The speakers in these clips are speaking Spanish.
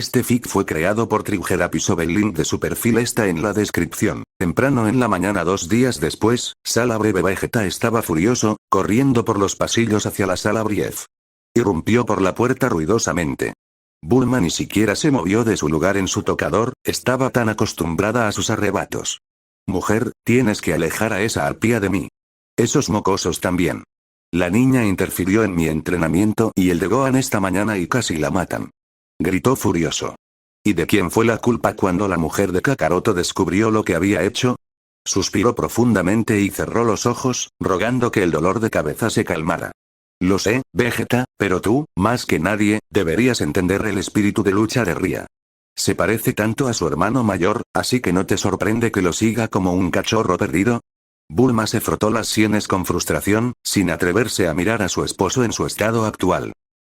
Este fic fue creado por Triceratops. El link de su perfil está en la descripción. Temprano en la mañana 2 días después, sala breve. Vegeta estaba furioso, corriendo por los pasillos hacia la sala Brief. Irrumpió por la puerta ruidosamente. Bulma ni siquiera se movió de su lugar en su tocador, estaba tan acostumbrada a sus arrebatos. Mujer, tienes que alejar a esa arpía de mí. Esos mocosos también. La niña interfirió en mi entrenamiento y el de Gohan esta mañana y casi la matan. Gritó furioso. ¿Y de quién fue la culpa cuando la mujer de Kakaroto descubrió lo que había hecho? Suspiró profundamente y cerró los ojos, rogando que el dolor de cabeza se calmara. Lo sé, Vegeta, pero tú, más que nadie, deberías entender el espíritu de lucha de Ria. Se parece tanto a su hermano mayor, así que no te sorprende que lo siga como un cachorro perdido. Bulma se frotó las sienes con frustración, sin atreverse a mirar a su esposo en su estado actual.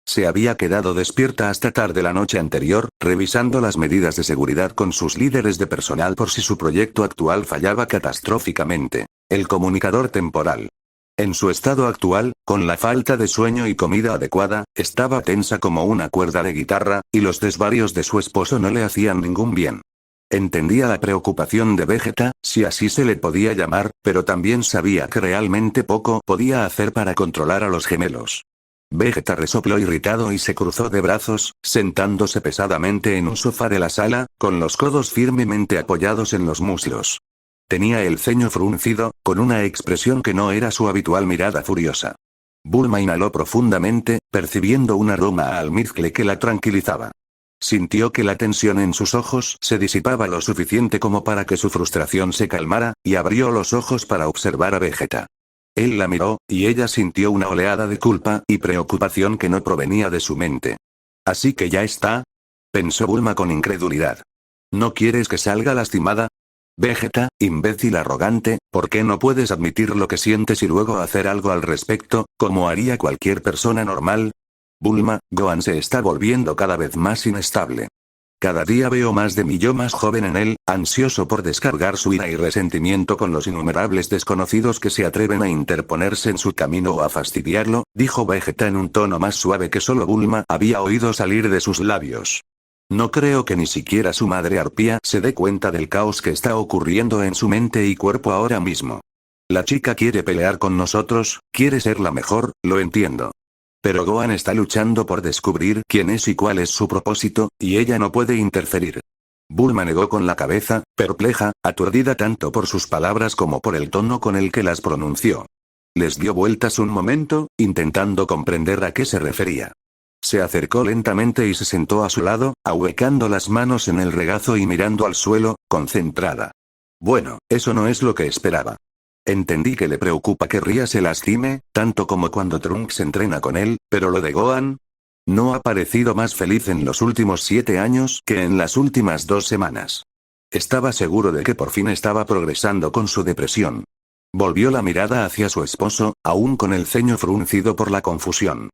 Se había quedado despierta hasta tarde la noche anterior, revisando las medidas de seguridad con sus líderes de personal por si su proyecto actual fallaba catastróficamente. El comunicador temporal. En su estado actual, con la falta de sueño y comida adecuada, estaba tensa como una cuerda de guitarra, y los desvarios de su esposo no le hacían ningún bien. Entendía la preocupación de Vegeta, si así se le podía llamar, pero también sabía que realmente poco podía hacer para controlar a los gemelos. Vegeta resopló irritado y se cruzó de brazos, sentándose pesadamente en un sofá de la sala, con los codos firmemente apoyados en los muslos. Tenía el ceño fruncido, con una expresión que no era su habitual mirada furiosa. Bulma inhaló profundamente, percibiendo un aroma a almizcle que la tranquilizaba. Sintió que la tensión en sus ojos se disipaba lo suficiente como para que su frustración se calmara, y abrió los ojos para observar a Vegeta. Él la miró, y ella sintió una oleada de culpa y preocupación que no provenía de su mente. ¿Así que ya está? Pensó Bulma con incredulidad. ¿No quieres que salga lastimada? Vegeta, imbécil arrogante, ¿por qué no puedes admitir lo que sientes y luego hacer algo al respecto, como haría cualquier persona normal? Bulma, Gohan se está volviendo cada vez más inestable. Cada día veo más de mí yo más joven en él, ansioso por descargar su ira y resentimiento con los innumerables desconocidos que se atreven a interponerse en su camino o a fastidiarlo, dijo Vegeta en un tono más suave que solo Bulma había oído salir de sus labios. No creo que ni siquiera su madre arpía se dé cuenta del caos que está ocurriendo en su mente y cuerpo ahora mismo. La chica quiere pelear con nosotros, quiere ser la mejor, lo entiendo. Pero Gohan está luchando por descubrir quién es y cuál es su propósito, y ella no puede interferir. Bulma negó con la cabeza, perpleja, aturdida tanto por sus palabras como por el tono con el que las pronunció. Les dio vueltas un momento, intentando comprender a qué se refería. Se acercó lentamente y se sentó a su lado, ahuecando las manos en el regazo y mirando al suelo, concentrada. Bueno, eso no es lo que esperaba. Entendí que le preocupa que Ria se lastime, tanto como cuando Trunks entrena con él, pero lo de Gohan no ha parecido más feliz en los últimos 7 años que en las últimas 2 semanas. Estaba seguro de que por fin estaba progresando con su depresión. Volvió la mirada hacia su esposo, aún con el ceño fruncido por la confusión.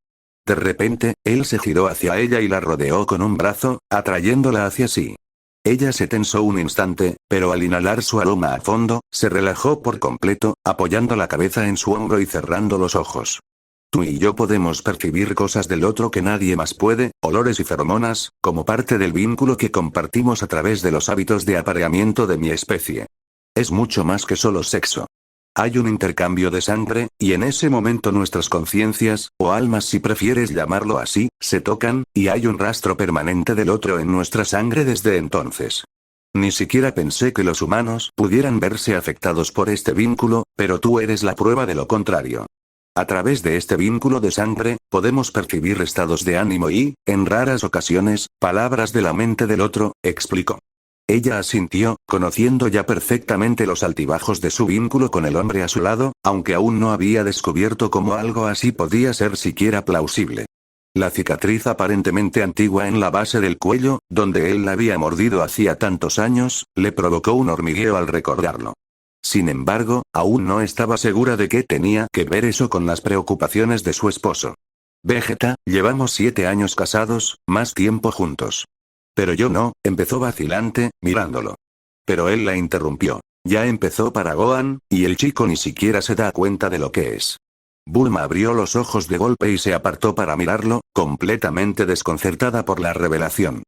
De repente, él se giró hacia ella y la rodeó con un brazo, atrayéndola hacia sí. Ella se tensó un instante, pero al inhalar su aroma a fondo, se relajó por completo, apoyando la cabeza en su hombro y cerrando los ojos. Tú y yo podemos percibir cosas del otro que nadie más puede, olores y feromonas, como parte del vínculo que compartimos a través de los hábitos de apareamiento de mi especie. Es mucho más que solo sexo. Hay un intercambio de sangre, y en ese momento nuestras conciencias, o almas si prefieres llamarlo así, se tocan, y hay un rastro permanente del otro en nuestra sangre desde entonces. Ni siquiera pensé que los humanos pudieran verse afectados por este vínculo, pero tú eres la prueba de lo contrario. A través de este vínculo de sangre, podemos percibir estados de ánimo y, en raras ocasiones, palabras de la mente del otro, explicó. Ella asintió, conociendo ya perfectamente los altibajos de su vínculo con el hombre a su lado, aunque aún no había descubierto cómo algo así podía ser siquiera plausible. La cicatriz aparentemente antigua en la base del cuello, donde él la había mordido hacía tantos años, le provocó un hormigueo al recordarlo. Sin embargo, aún no estaba segura de qué tenía que ver eso con las preocupaciones de su esposo. Vegeta, llevamos 7 años casados, más tiempo juntos. Pero yo no, empezó vacilante, mirándolo. Pero él la interrumpió. Ya empezó para Gohan, y el chico ni siquiera se da cuenta de lo que es. Bulma abrió los ojos de golpe y se apartó para mirarlo, completamente desconcertada por la revelación.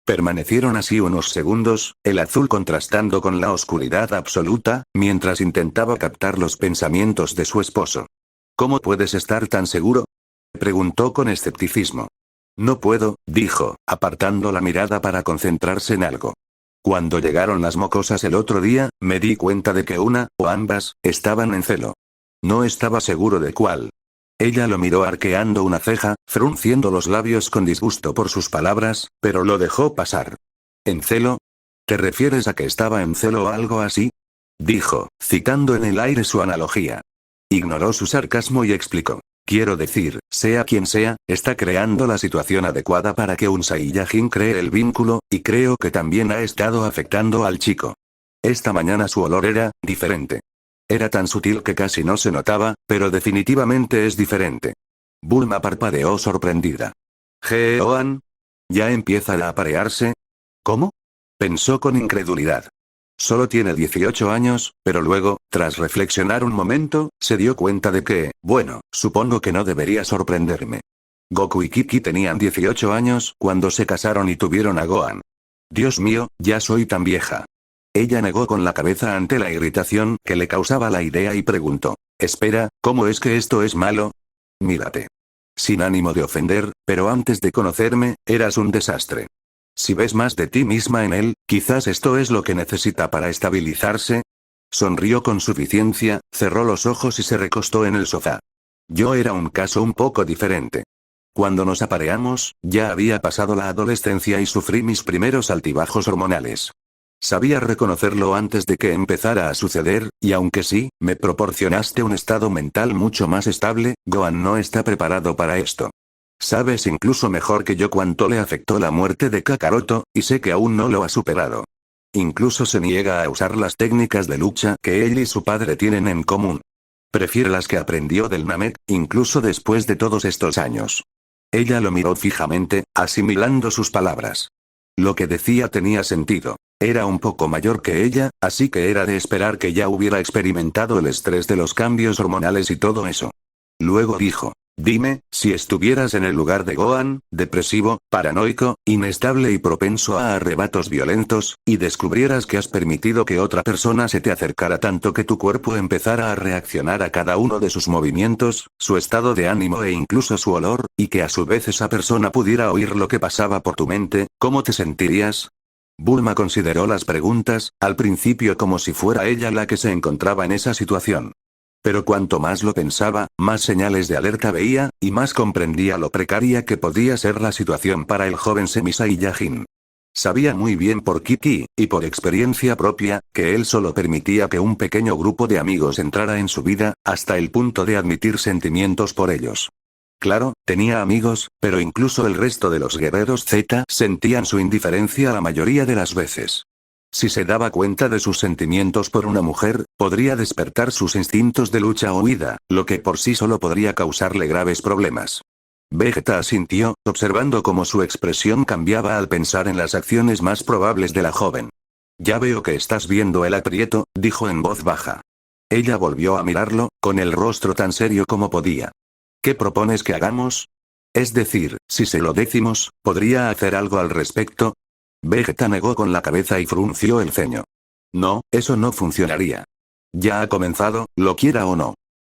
Permanecieron así unos segundos, el azul contrastando con la oscuridad absoluta, mientras intentaba captar los pensamientos de su esposo. ¿Cómo puedes estar tan seguro? Preguntó con escepticismo. No puedo, dijo, apartando la mirada para concentrarse en algo. Cuando llegaron las mocosas el otro día, me di cuenta de que una, o ambas, estaban en celo. No estaba seguro de cuál. Ella lo miró arqueando una ceja, frunciendo los labios con disgusto por sus palabras, pero lo dejó pasar. ¿En celo? ¿Te refieres a que estaba en celo o algo así? Dijo, citando en el aire su analogía. Ignoró su sarcasmo y explicó. Quiero decir, sea quien sea, está creando la situación adecuada para que un Saiyajin cree el vínculo, y creo que también ha estado afectando al chico. Esta mañana su olor era diferente. Era tan sutil que casi no se notaba, pero definitivamente es diferente. Bulma parpadeó sorprendida. ¿Geoan? ¿Ya empieza a aparearse? ¿Cómo? Pensó con incredulidad. Solo tiene 18 años, pero luego, tras reflexionar un momento, se dio cuenta de que, bueno, supongo que no debería sorprenderme. Goku y Kiki tenían 18 años cuando se casaron y tuvieron a Gohan. Dios mío, ya soy tan vieja. Ella negó con la cabeza ante la irritación que le causaba la idea y preguntó. Espera, ¿cómo es que esto es malo? Mírate. Sin ánimo de ofender, pero antes de conocerme, eras un desastre. Si ves más de ti misma en él, quizás esto es lo que necesita para estabilizarse. Sonrió con suficiencia, cerró los ojos y se recostó en el sofá. Yo era un caso un poco diferente. Cuando nos apareamos, ya había pasado la adolescencia y sufrí mis primeros altibajos hormonales. Sabía reconocerlo antes de que empezara a suceder, y aunque sí, me proporcionaste un estado mental mucho más estable, Gohan no está preparado para esto. Sabes incluso mejor que yo cuánto le afectó la muerte de Kakaroto, y sé que aún no lo ha superado. Incluso se niega a usar las técnicas de lucha que él y su padre tienen en común. Prefiere las que aprendió del Namek, incluso después de todos estos años. Ella lo miró fijamente, asimilando sus palabras. Lo que decía tenía sentido. Era un poco mayor que ella, así que era de esperar que ya hubiera experimentado el estrés de los cambios hormonales y todo eso. Luego dijo. Dime, si estuvieras en el lugar de Gohan, depresivo, paranoico, inestable y propenso a arrebatos violentos, y descubrieras que has permitido que otra persona se te acercara tanto que tu cuerpo empezara a reaccionar a cada uno de sus movimientos, su estado de ánimo e incluso su olor, y que a su vez esa persona pudiera oír lo que pasaba por tu mente, ¿cómo te sentirías? Bulma consideró las preguntas, al principio como si fuera ella la que se encontraba en esa situación. Pero cuanto más lo pensaba, más señales de alerta veía, y más comprendía lo precaria que podía ser la situación para el joven Semi-Saiyajin. Sabía muy bien por Kiki, y por experiencia propia, que él solo permitía que un pequeño grupo de amigos entrara en su vida, hasta el punto de admitir sentimientos por ellos. Claro, tenía amigos, pero incluso el resto de los guerreros Z sentían su indiferencia la mayoría de las veces. Si se daba cuenta de sus sentimientos por una mujer, podría despertar sus instintos de lucha o huida, lo que por sí solo podría causarle graves problemas. Vegeta asintió, observando cómo su expresión cambiaba al pensar en las acciones más probables de la joven. Ya veo que estás viendo el aprieto, dijo en voz baja. Ella volvió a mirarlo, con el rostro tan serio como podía. ¿Qué propones que hagamos? Es decir, si se lo decimos, ¿podría hacer algo al respecto? Vegeta negó con la cabeza y frunció el ceño. No, eso no funcionaría. Ya ha comenzado, lo quiera o no.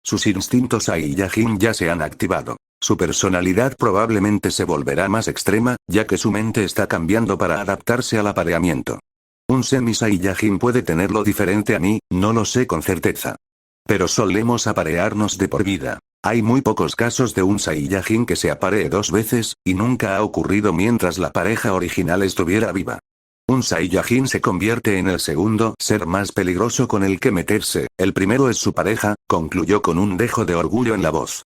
Sus instintos Saiyajin ya se han activado. Su personalidad probablemente se volverá más extrema, ya que su mente está cambiando para adaptarse al apareamiento. Un Semi-Saiyajin puede tenerlo diferente a mí, no lo sé con certeza. Pero solemos aparearnos de por vida. Hay muy pocos casos de un Saiyajin que se aparee 2 veces, y nunca ha ocurrido mientras la pareja original estuviera viva. Un Saiyajin se convierte en el segundo ser más peligroso con el que meterse, el primero es su pareja, concluyó con un dejo de orgullo en la voz.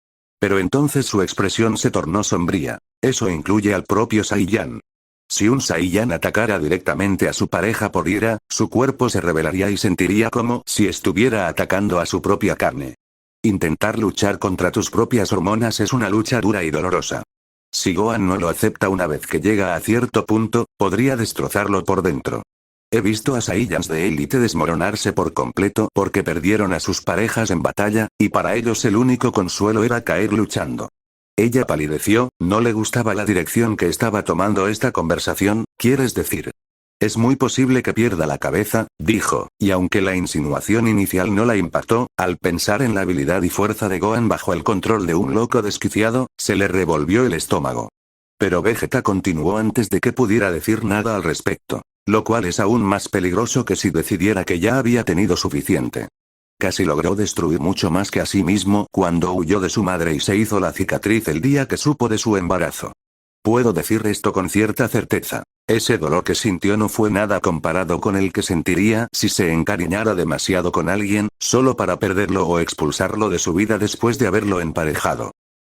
Pero entonces su expresión se tornó sombría. Eso incluye al propio Saiyan. Si un Saiyan atacara directamente a su pareja por ira, su cuerpo se rebelaría y sentiría como si estuviera atacando a su propia carne. Intentar luchar contra tus propias hormonas es una lucha dura y dolorosa. Si Gohan no lo acepta una vez que llega a cierto punto, podría destrozarlo por dentro. He visto a Saiyans de élite desmoronarse por completo porque perdieron a sus parejas en batalla, y para ellos el único consuelo era caer luchando. Ella palideció, no le gustaba la dirección que estaba tomando esta conversación, ¿quieres decir? Es muy posible que pierda la cabeza, dijo, y aunque la insinuación inicial no la impactó, al pensar en la habilidad y fuerza de Gohan bajo el control de un loco desquiciado, se le revolvió el estómago. Pero Vegeta continuó antes de que pudiera decir nada al respecto. Lo cual es aún más peligroso que si decidiera que ya había tenido suficiente. Casi logró destruir mucho más que a sí mismo cuando huyó de su madre y se hizo la cicatriz el día que supo de su embarazo. Puedo decir esto con cierta certeza. Ese dolor que sintió no fue nada comparado con el que sentiría si se encariñara demasiado con alguien, solo para perderlo o expulsarlo de su vida después de haberlo emparejado.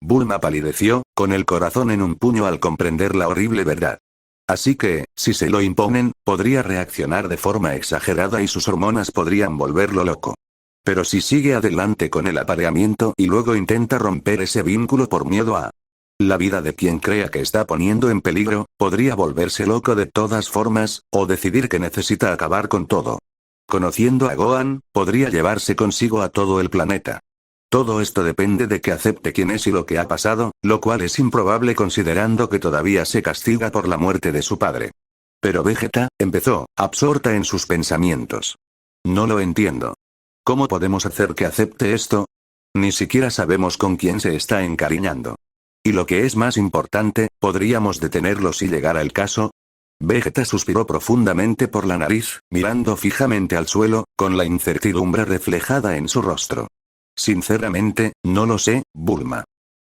Bulma palideció, con el corazón en un puño al comprender la horrible verdad. Así que, si se lo imponen, podría reaccionar de forma exagerada y sus hormonas podrían volverlo loco. Pero si sigue adelante con el apareamiento y luego intenta romper ese vínculo por miedo a la vida de quien crea que está poniendo en peligro, podría volverse loco de todas formas, o decidir que necesita acabar con todo. Conociendo a Gohan, podría llevarse consigo a todo el planeta. Todo esto depende de que acepte quién es y lo que ha pasado, lo cual es improbable considerando que todavía se castiga por la muerte de su padre. Pero Vegeta, empezó, absorta en sus pensamientos. No lo entiendo. ¿Cómo podemos hacer que acepte esto? Ni siquiera sabemos con quién se está encariñando. Y lo que es más importante, ¿podríamos detenerlo si llegara el caso? Vegeta suspiró profundamente por la nariz, mirando fijamente al suelo, con la incertidumbre reflejada en su rostro. Sinceramente, no lo sé, Bulma.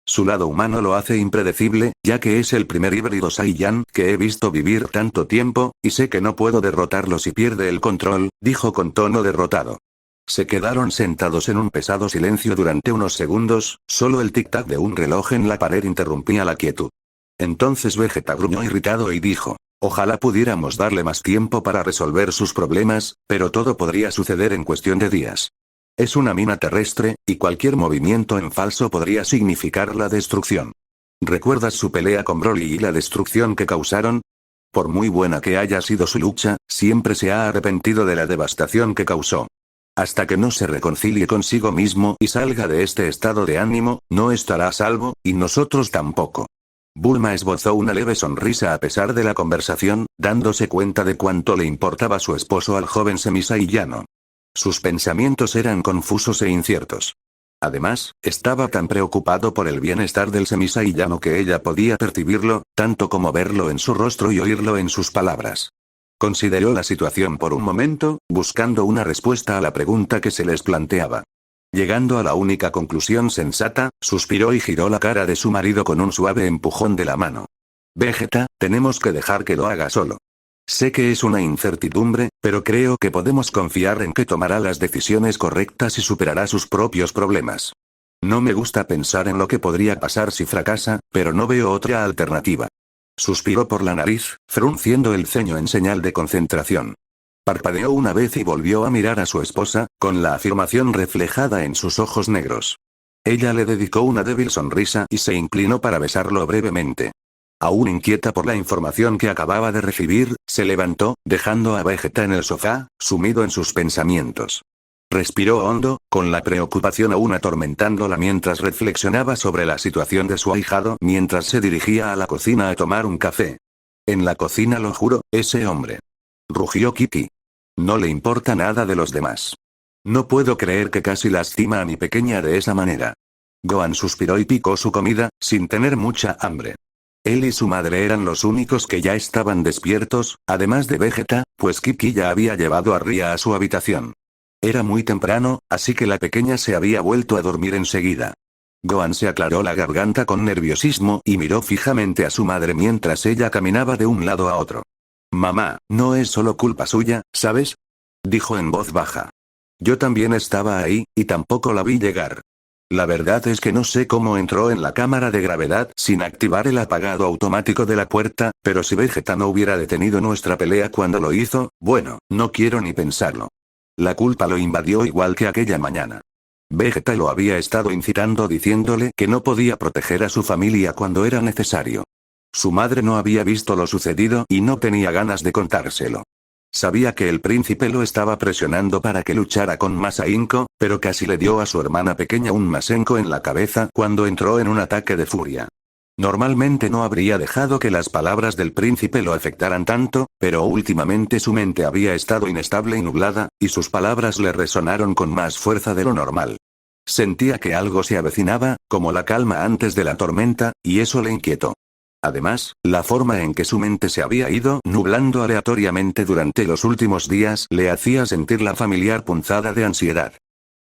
Su lado humano lo hace impredecible, ya que es el primer híbrido Saiyan que he visto vivir tanto tiempo, y sé que no puedo derrotarlo si pierde el control, dijo con tono derrotado. Se quedaron sentados en un pesado silencio durante unos segundos, solo el tic-tac de un reloj en la pared interrumpía la quietud. Entonces Vegeta gruñó irritado y dijo, ojalá pudiéramos darle más tiempo para resolver sus problemas, pero todo podría suceder en cuestión de días. Es una mina terrestre, y cualquier movimiento en falso podría significar la destrucción. ¿Recuerdas su pelea con Broly y la destrucción que causaron? Por muy buena que haya sido su lucha, siempre se ha arrepentido de la devastación que causó. Hasta que no se reconcilie consigo mismo y salga de este estado de ánimo, no estará a salvo, y nosotros tampoco. Bulma esbozó una leve sonrisa a pesar de la conversación, dándose cuenta de cuánto le importaba su esposo al joven semisaiyano. Sus pensamientos eran confusos e inciertos. Además, estaba tan preocupado por el bienestar del semisaiyano que ella podía percibirlo, tanto como verlo en su rostro y oírlo en sus palabras. Consideró la situación por un momento, buscando una respuesta a la pregunta que se les planteaba. Llegando a la única conclusión sensata, suspiró y giró la cara de su marido con un suave empujón de la mano. Vegeta, tenemos que dejar que lo haga solo. Sé que es una incertidumbre, pero creo que podemos confiar en que tomará las decisiones correctas y superará sus propios problemas. No me gusta pensar en lo que podría pasar si fracasa, pero no veo otra alternativa. Suspiró por la nariz, frunciendo el ceño en señal de concentración. Parpadeó una vez y volvió a mirar a su esposa, con la afirmación reflejada en sus ojos negros. Ella le dedicó una débil sonrisa y se inclinó para besarlo brevemente. Aún inquieta por la información que acababa de recibir, se levantó, dejando a Vegeta en el sofá, sumido en sus pensamientos. Respiró hondo, con la preocupación aún atormentándola mientras reflexionaba sobre la situación de su ahijado mientras se dirigía a la cocina a tomar un café. En la cocina, lo juro, ese hombre. Rugió Kitty. No le importa nada de los demás. No puedo creer que casi lastima a mi pequeña de esa manera. Gohan suspiró y picó su comida, sin tener mucha hambre. Él y su madre eran los únicos que ya estaban despiertos, además de Vegeta, pues Kiki ya había llevado a Ria a su habitación. Era muy temprano, así que la pequeña se había vuelto a dormir enseguida. Gohan se aclaró la garganta con nerviosismo y miró fijamente a su madre mientras ella caminaba de un lado a otro. Mamá, no es solo culpa suya, ¿sabes? Dijo en voz baja. Yo también estaba ahí, y tampoco la vi llegar. La verdad es que no sé cómo entró en la cámara de gravedad sin activar el apagado automático de la puerta, pero si Vegeta no hubiera detenido nuestra pelea cuando lo hizo, bueno, no quiero ni pensarlo. La culpa lo invadió igual que aquella mañana. Vegeta lo había estado incitando diciéndole que no podía proteger a su familia cuando era necesario. Su madre no había visto lo sucedido y no tenía ganas de contárselo. Sabía que el príncipe lo estaba presionando para que luchara con más ahínco, pero casi le dio a su hermana pequeña un masenco en la cabeza cuando entró en un ataque de furia. Normalmente no habría dejado que las palabras del príncipe lo afectaran tanto, pero últimamente su mente había estado inestable y nublada, y sus palabras le resonaron con más fuerza de lo normal. Sentía que algo se avecinaba, como la calma antes de la tormenta, y eso le inquietó. Además, la forma en que su mente se había ido nublando aleatoriamente durante los últimos días le hacía sentir la familiar punzada de ansiedad.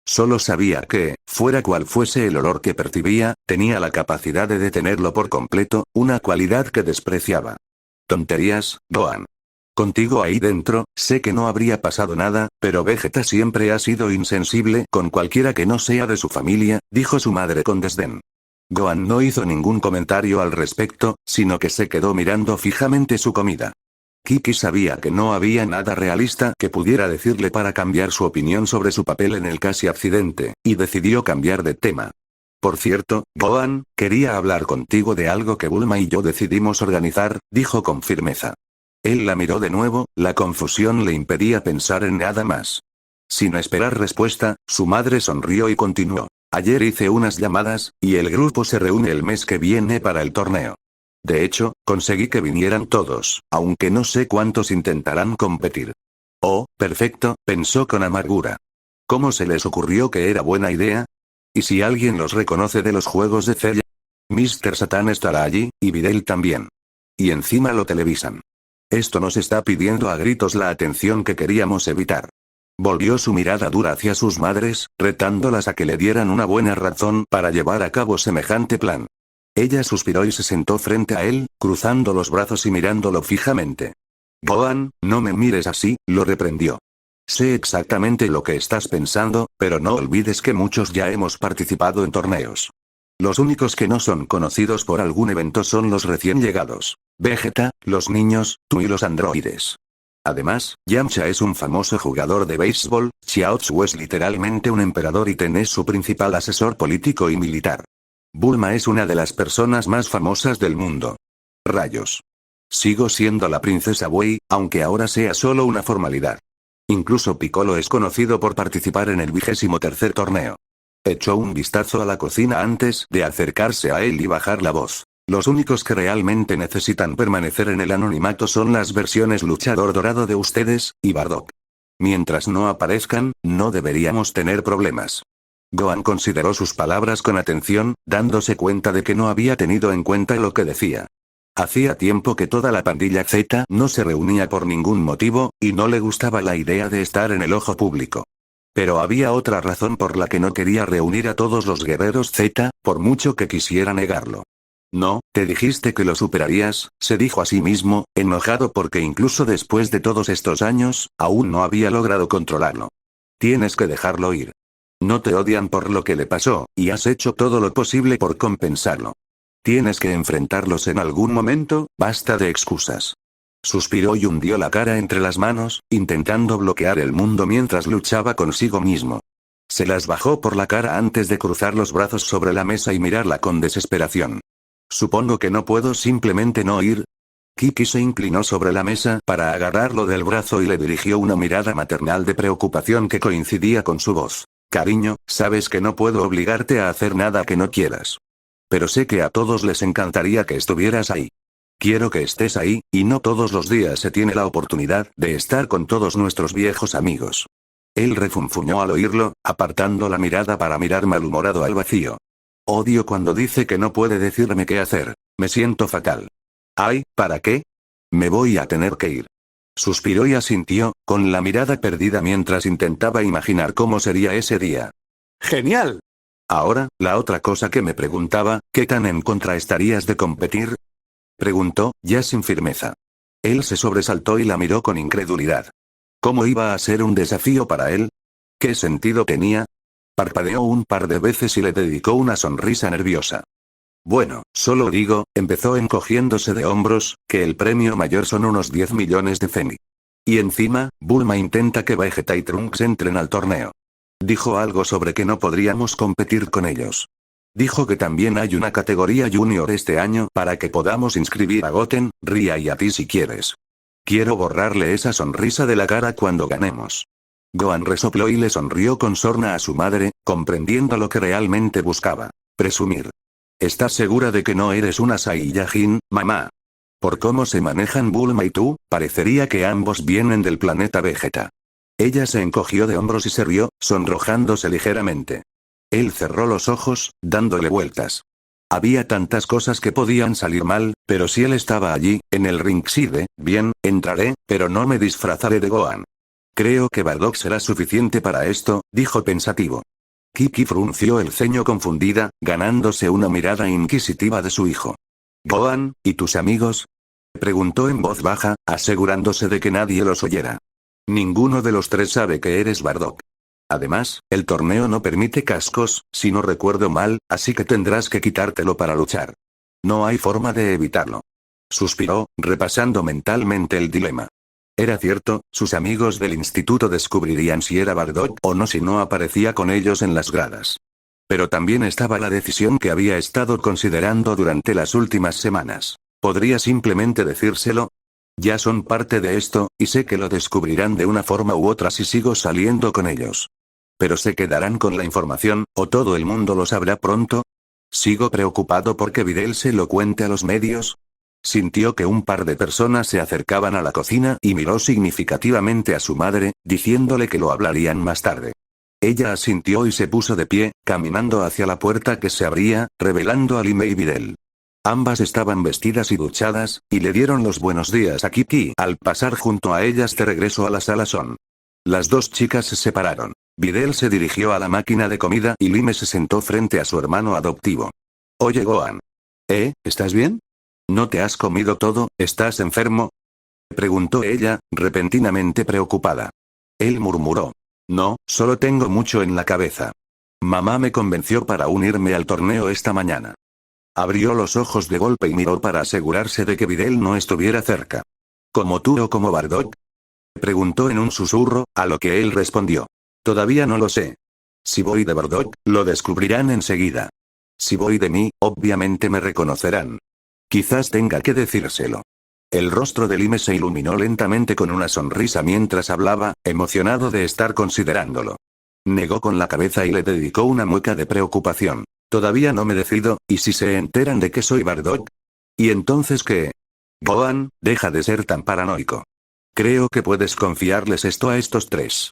Solo sabía que, fuera cual fuese el olor que percibía, tenía la capacidad de detenerlo por completo, una cualidad que despreciaba. Tonterías, Gohan. Contigo ahí dentro, sé que no habría pasado nada, pero Vegeta siempre ha sido insensible con cualquiera que no sea de su familia, dijo su madre con desdén. Gohan no hizo ningún comentario al respecto, sino que se quedó mirando fijamente su comida. Kiki sabía que no había nada realista que pudiera decirle para cambiar su opinión sobre su papel en el casi accidente, y decidió cambiar de tema. Por cierto, Gohan, quería hablar contigo de algo que Bulma y yo decidimos organizar, dijo con firmeza. Él la miró de nuevo, la confusión le impedía pensar en nada más. Sin esperar respuesta, su madre sonrió y continuó. Ayer hice unas llamadas, y el grupo se reúne el mes que viene para el torneo. De hecho, conseguí que vinieran todos, aunque no sé cuántos intentarán competir. Oh, perfecto, pensó con amargura. ¿Cómo se les ocurrió que era buena idea? ¿Y si alguien los reconoce de los juegos de Cell? Mr. Satan estará allí, y Videl también. Y encima lo televisan. Esto nos está pidiendo a gritos la atención que queríamos evitar. Volvió su mirada dura hacia sus madres, retándolas a que le dieran una buena razón para llevar a cabo semejante plan. Ella suspiró y se sentó frente a él, cruzando los brazos y mirándolo fijamente. Gohan, no me mires así, lo reprendió. Sé exactamente lo que estás pensando, pero no olvides que muchos ya hemos participado en torneos. Los únicos que no son conocidos por algún evento son los recién llegados. Vegeta, los niños, tú y los androides. Además, Yamcha es un famoso jugador de béisbol, Xiao Tzu es literalmente un emperador y Ten es su principal asesor político y militar. Bulma es una de las personas más famosas del mundo. Rayos. Sigo siendo la princesa Wei, aunque ahora sea solo una formalidad. Incluso Piccolo es conocido por participar en el 23º torneo. Echó un vistazo a la cocina antes de acercarse a él y bajar la voz. Los únicos que realmente necesitan permanecer en el anonimato son las versiones luchador dorado de ustedes, y Bardock. Mientras no aparezcan, no deberíamos tener problemas. Gohan consideró sus palabras con atención, dándose cuenta de que no había tenido en cuenta lo que decía. Hacía tiempo que toda la pandilla Z no se reunía por ningún motivo, y no le gustaba la idea de estar en el ojo público. Pero había otra razón por la que no quería reunir a todos los guerreros Z, por mucho que quisiera negarlo. No, te dijiste que lo superarías, se dijo a sí mismo, enojado porque incluso después de todos estos años, aún no había logrado controlarlo. Tienes que dejarlo ir. No te odian por lo que le pasó, y has hecho todo lo posible por compensarlo. Tienes que enfrentarlos en algún momento, basta de excusas. Suspiró y hundió la cara entre las manos, intentando bloquear el mundo mientras luchaba consigo mismo. Se las bajó por la cara antes de cruzar los brazos sobre la mesa y mirarla con desesperación. Supongo que no puedo simplemente no ir. Kiki se inclinó sobre la mesa para agarrarlo del brazo y le dirigió una mirada maternal de preocupación que coincidía con su voz. Cariño, sabes que no puedo obligarte a hacer nada que no quieras. Pero sé que a todos les encantaría que estuvieras ahí. Quiero que estés ahí, y no todos los días se tiene la oportunidad de estar con todos nuestros viejos amigos. Él refunfuñó al oírlo, apartando la mirada para mirar malhumorado al vacío. Odio cuando dice que no puede decirme qué hacer. Me siento fatal. Ay, ¿para qué? Me voy a tener que ir. Suspiró y asintió, con la mirada perdida mientras intentaba imaginar cómo sería ese día. ¡Genial! Ahora, la otra cosa que me preguntaba, ¿qué tan en contra estarías de competir? Preguntó, ya sin firmeza. Él se sobresaltó y la miró con incredulidad. ¿Cómo iba a ser un desafío para él? ¿Qué sentido tenía? Parpadeó un par de veces y le dedicó una sonrisa nerviosa. Bueno, solo digo, empezó encogiéndose de hombros, que el premio mayor son unos 10 millones de Feni. Y encima, Bulma intenta que Vegeta y Trunks entren al torneo. Dijo algo sobre que no podríamos competir con ellos. Dijo que también hay una categoría junior este año para que podamos inscribir a Goten, Ria y a ti si quieres. Quiero borrarle esa sonrisa de la cara cuando ganemos. Gohan resopló y le sonrió con sorna a su madre, comprendiendo lo que realmente buscaba. Presumir. ¿Estás segura de que no eres una Saiyajin, mamá? Por cómo se manejan Bulma y tú, parecería que ambos vienen del planeta Vegeta. Ella se encogió de hombros y se rió, sonrojándose ligeramente. Él cerró los ojos, dándole vueltas. Había tantas cosas que podían salir mal, pero si él estaba allí, en el ringside, bien, entraré, pero no me disfrazaré de Gohan. Creo que Bardock será suficiente para esto, dijo pensativo. Kiki frunció el ceño confundida, ganándose una mirada inquisitiva de su hijo. ¿Gohan, y tus amigos? Preguntó en voz baja, asegurándose de que nadie los oyera. Ninguno de los tres sabe que eres Bardock. Además, el torneo no permite cascos, si no recuerdo mal, así que tendrás que quitártelo para luchar. No hay forma de evitarlo. Suspiró, repasando mentalmente el dilema. Era cierto, sus amigos del instituto descubrirían si era Bardock o no si no aparecía con ellos en las gradas. Pero también estaba la decisión que había estado considerando durante las últimas semanas. ¿Podría simplemente decírselo? Ya son parte de esto, y sé que lo descubrirán de una forma u otra si sigo saliendo con ellos. Pero ¿se quedarán con la información, o todo el mundo lo sabrá pronto? ¿Sigo preocupado porque Videl se lo cuente a los medios? Sintió que un par de personas se acercaban a la cocina y miró significativamente a su madre, diciéndole que lo hablarían más tarde. Ella asintió y se puso de pie, caminando hacia la puerta que se abría, revelando a Lime y Videl. Ambas estaban vestidas y duchadas, y le dieron los buenos días a Kiki al pasar junto a ellas de regreso a la sala Son. Las dos chicas se separaron. Videl se dirigió a la máquina de comida y Lime se sentó frente a su hermano adoptivo. Oye Gohan. ¿Estás bien? ¿No te has comido todo? ¿Estás enfermo? Preguntó ella, repentinamente preocupada. Él murmuró. No, solo tengo mucho en la cabeza. Mamá me convenció para unirme al torneo esta mañana. Abrió los ojos de golpe y miró para asegurarse de que Videl no estuviera cerca. ¿Como tú o como Bardock? Preguntó en un susurro, a lo que él respondió. Todavía no lo sé. Si voy de Bardock, lo descubrirán enseguida. Si voy de mí, obviamente me reconocerán. Quizás tenga que decírselo. El rostro de Lime se iluminó lentamente con una sonrisa mientras hablaba, emocionado de estar considerándolo. Negó con la cabeza y le dedicó una mueca de preocupación. Todavía no me decido, ¿y si se enteran de que soy Bardock? ¿Y entonces qué? Gohan, deja de ser tan paranoico. Creo que puedes confiarles esto a estos tres.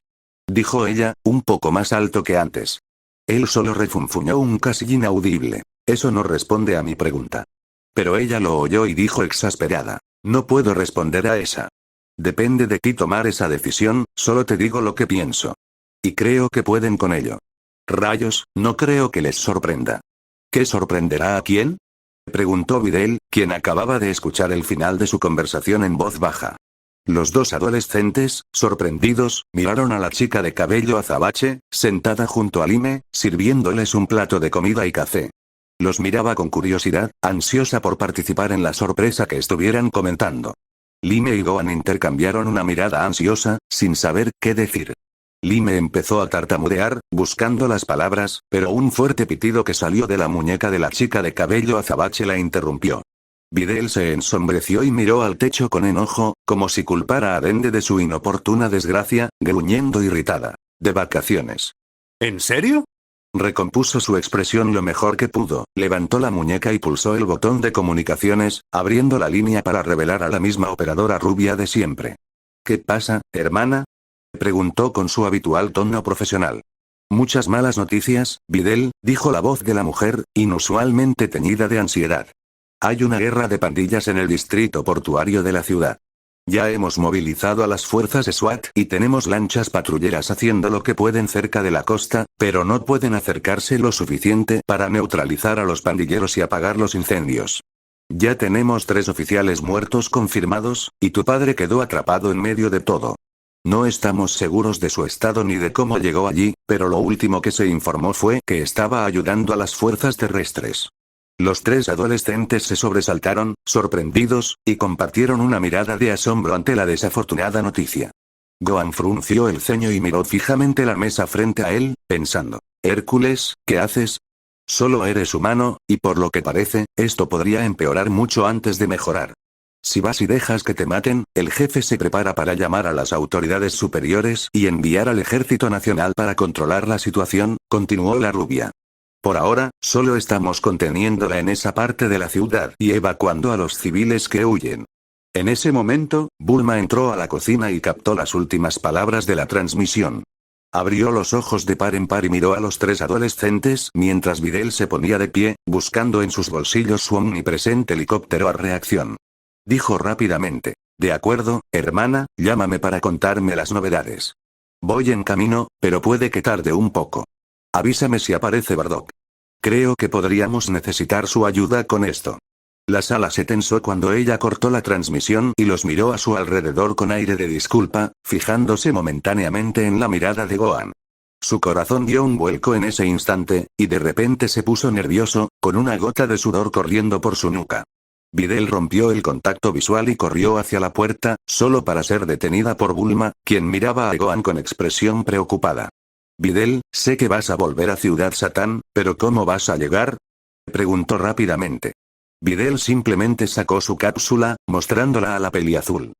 Dijo ella, un poco más alto que antes. Él solo refunfuñó un casi inaudible. Eso no responde a mi pregunta. Pero ella lo oyó y dijo exasperada. No puedo responder a esa. Depende de ti tomar esa decisión, solo te digo lo que pienso. Y creo que pueden con ello. Rayos, no creo que les sorprenda. ¿Qué sorprenderá a quién? Preguntó Videl, quien acababa de escuchar el final de su conversación en voz baja. Los dos adolescentes, sorprendidos, miraron a la chica de cabello azabache, sentada junto a Lime, sirviéndoles un plato de comida y café. Los miraba con curiosidad, ansiosa por participar en la sorpresa que estuvieran comentando. Lime y Gohan intercambiaron una mirada ansiosa, sin saber qué decir. Lime empezó a tartamudear, buscando las palabras, pero un fuerte pitido que salió de la muñeca de la chica de cabello azabache la interrumpió. Videl se ensombreció y miró al techo con enojo, como si culpara a Dende de su inoportuna desgracia, gruñendo irritada. ¿De vacaciones? ¿En serio? Recompuso su expresión lo mejor que pudo, levantó la muñeca y pulsó el botón de comunicaciones, abriendo la línea para revelar a la misma operadora rubia de siempre. ¿Qué pasa, hermana? Preguntó con su habitual tono profesional. Muchas malas noticias, Videl, dijo la voz de la mujer, inusualmente teñida de ansiedad. Hay una guerra de pandillas en el distrito portuario de la ciudad. Ya hemos movilizado a las fuerzas de SWAT y tenemos lanchas patrulleras haciendo lo que pueden cerca de la costa, pero no pueden acercarse lo suficiente para neutralizar a los pandilleros y apagar los incendios. Ya tenemos 3 oficiales muertos confirmados, y tu padre quedó atrapado en medio de todo. No estamos seguros de su estado ni de cómo llegó allí, pero lo último que se informó fue que estaba ayudando a las fuerzas terrestres. Los 3 adolescentes se sobresaltaron, sorprendidos, y compartieron una mirada de asombro ante la desafortunada noticia. Gohan frunció el ceño y miró fijamente la mesa frente a él, pensando. Hércules, ¿qué haces? Solo eres humano, y por lo que parece, esto podría empeorar mucho antes de mejorar. Si vas y dejas que te maten, el jefe se prepara para llamar a las autoridades superiores y enviar al Ejército Nacional para controlar la situación, continuó la rubia. Por ahora, solo estamos conteniéndola en esa parte de la ciudad y evacuando a los civiles que huyen. En ese momento, Bulma entró a la cocina y captó las últimas palabras de la transmisión. Abrió los ojos de par en par y miró a los tres adolescentes mientras Videl se ponía de pie, buscando en sus bolsillos su omnipresente helicóptero a reacción. Dijo rápidamente: de acuerdo, hermana, llámame para contarme las novedades. Voy en camino, pero puede que tarde un poco. Avísame si aparece Bardock. Creo que podríamos necesitar su ayuda con esto. La sala se tensó cuando ella cortó la transmisión y los miró a su alrededor con aire de disculpa, fijándose momentáneamente en la mirada de Gohan. Su corazón dio un vuelco en ese instante, y de repente se puso nervioso, con una gota de sudor corriendo por su nuca. Videl rompió el contacto visual y corrió hacia la puerta, solo para ser detenida por Bulma, quien miraba a Gohan con expresión preocupada. Videl, sé que vas a volver a Ciudad Satán, pero ¿cómo vas a llegar?, preguntó rápidamente. Videl simplemente sacó su cápsula, mostrándola a la peliazul.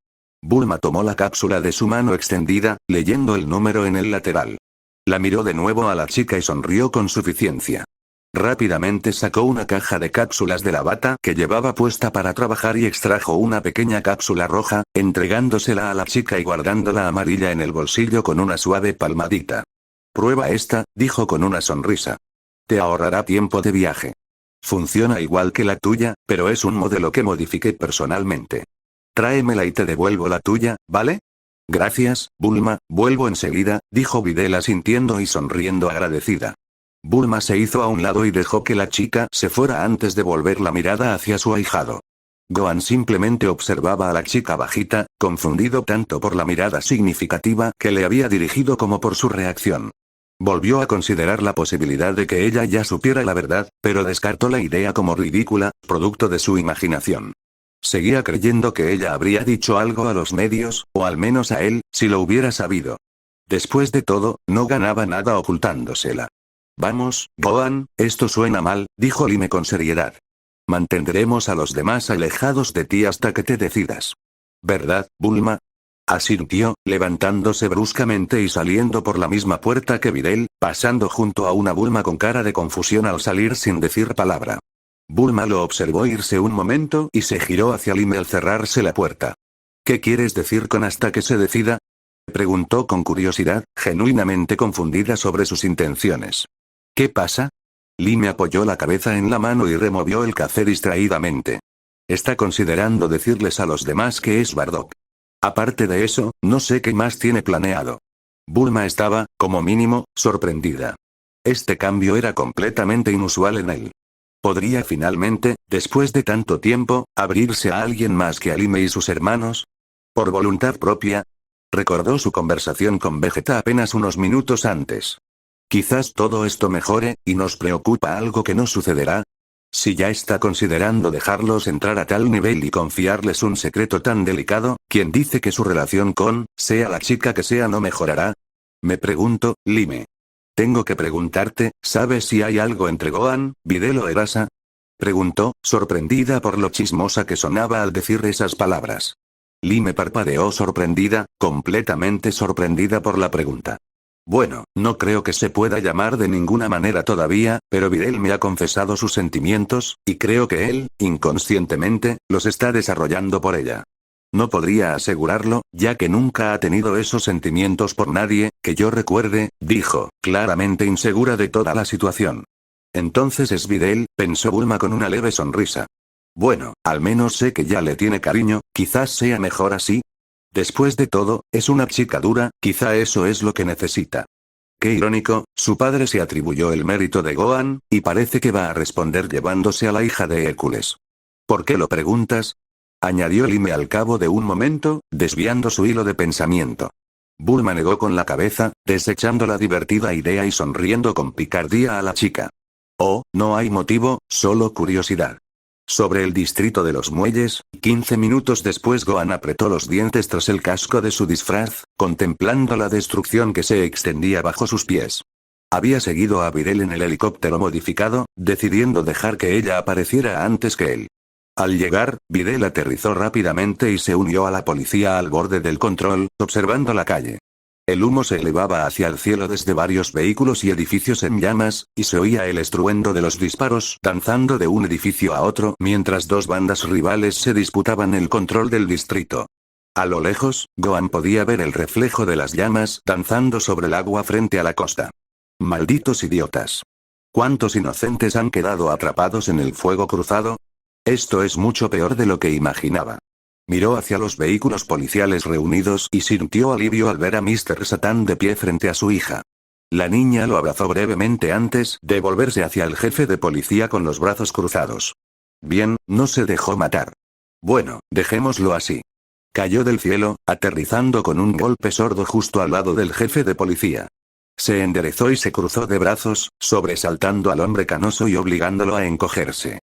Bulma tomó la cápsula de su mano extendida, leyendo el número en el lateral. La miró de nuevo a la chica y sonrió con suficiencia. Rápidamente sacó una caja de cápsulas de la bata que llevaba puesta para trabajar y extrajo una pequeña cápsula roja, entregándosela a la chica y guardando la amarilla en el bolsillo con una suave palmadita. Prueba esta, dijo con una sonrisa. Te ahorrará tiempo de viaje. Funciona igual que la tuya, pero es un modelo que modifiqué personalmente. Tráemela y te devuelvo la tuya, ¿vale? Gracias, Bulma, vuelvo enseguida, dijo Videl asintiendo y sonriendo agradecida. Bulma se hizo a un lado y dejó que la chica se fuera antes de volver la mirada hacia su ahijado. Gohan simplemente observaba a la chica bajita, confundido tanto por la mirada significativa que le había dirigido como por su reacción. Volvió a considerar la posibilidad de que ella ya supiera la verdad, pero descartó la idea como ridícula, producto de su imaginación. Seguía creyendo que ella habría dicho algo a los medios, o al menos a él, si lo hubiera sabido. Después de todo, no ganaba nada ocultándosela. Vamos, Gohan, esto suena mal, dijo Lime con seriedad. Mantendremos a los demás alejados de ti hasta que te decidas. ¿Verdad, Bulma? Asintió, levantándose bruscamente y saliendo por la misma puerta que Videl, pasando junto a una Bulma con cara de confusión al salir sin decir palabra. Bulma lo observó irse un momento y se giró hacia Lime al cerrarse la puerta. ¿Qué quieres decir con hasta que se decida?, preguntó con curiosidad, genuinamente confundida sobre sus intenciones. ¿Qué pasa? Lime apoyó la cabeza en la mano y removió el café distraídamente. Está considerando decirles a los demás que es Bardock. Aparte de eso, no sé qué más tiene planeado. Bulma estaba, como mínimo, sorprendida. Este cambio era completamente inusual en él. ¿Podría finalmente, después de tanto tiempo, abrirse a alguien más que a Lime y sus hermanos? ¿Por voluntad propia? Recordó su conversación con Vegeta apenas unos minutos antes. Quizás todo esto mejore, y nos preocupa algo que no sucederá. Si ya está considerando dejarlos entrar a tal nivel y confiarles un secreto tan delicado, ¿quién dice que su relación con, sea la chica que sea, no mejorará? Me pregunto, Lime. Tengo que preguntarte, ¿sabes si hay algo entre Gohan, Videl o Erasa? Preguntó, sorprendida por lo chismosa que sonaba al decir esas palabras. Lime parpadeó sorprendida, completamente sorprendida por la pregunta. Bueno, no creo que se pueda llamar de ninguna manera todavía, pero Videl me ha confesado sus sentimientos, y creo que él, inconscientemente, los está desarrollando por ella. No podría asegurarlo, ya que nunca ha tenido esos sentimientos por nadie, que yo recuerde, dijo, claramente insegura de toda la situación. Entonces es Videl, pensó Bulma con una leve sonrisa. Bueno, al menos sé que ya le tiene cariño, quizás sea mejor así. Después de todo, es una chica dura, quizá eso es lo que necesita. Qué irónico, su padre se atribuyó el mérito de Gohan, y parece que va a responder llevándose a la hija de Hércules. ¿Por qué lo preguntas?, añadió Lime al cabo de un momento, desviando su hilo de pensamiento. Bulma negó con la cabeza, desechando la divertida idea y sonriendo con picardía a la chica. Oh, no hay motivo, solo curiosidad. Sobre el distrito de los muelles, 15 minutos después Gohan apretó los dientes tras el casco de su disfraz, contemplando la destrucción que se extendía bajo sus pies. Había seguido a Videl en el helicóptero modificado, decidiendo dejar que ella apareciera antes que él. Al llegar, Videl aterrizó rápidamente y se unió a la policía al borde del control, observando la calle. El humo se elevaba hacia el cielo desde varios vehículos y edificios en llamas, y se oía el estruendo de los disparos danzando de un edificio a otro mientras dos bandas rivales se disputaban el control del distrito. A lo lejos, Gohan podía ver el reflejo de las llamas danzando sobre el agua frente a la costa. ¡Malditos idiotas! ¿Cuántos inocentes han quedado atrapados en el fuego cruzado? Esto es mucho peor de lo que imaginaba. Miró hacia los vehículos policiales reunidos y sintió alivio al ver a Mr. Satan de pie frente a su hija. La niña lo abrazó brevemente antes de volverse hacia el jefe de policía con los brazos cruzados. Bien, no se dejó matar. Bueno, dejémoslo así. Cayó del cielo, aterrizando con un golpe sordo justo al lado del jefe de policía. Se enderezó y se cruzó de brazos, sobresaltando al hombre canoso y obligándolo a encogerse.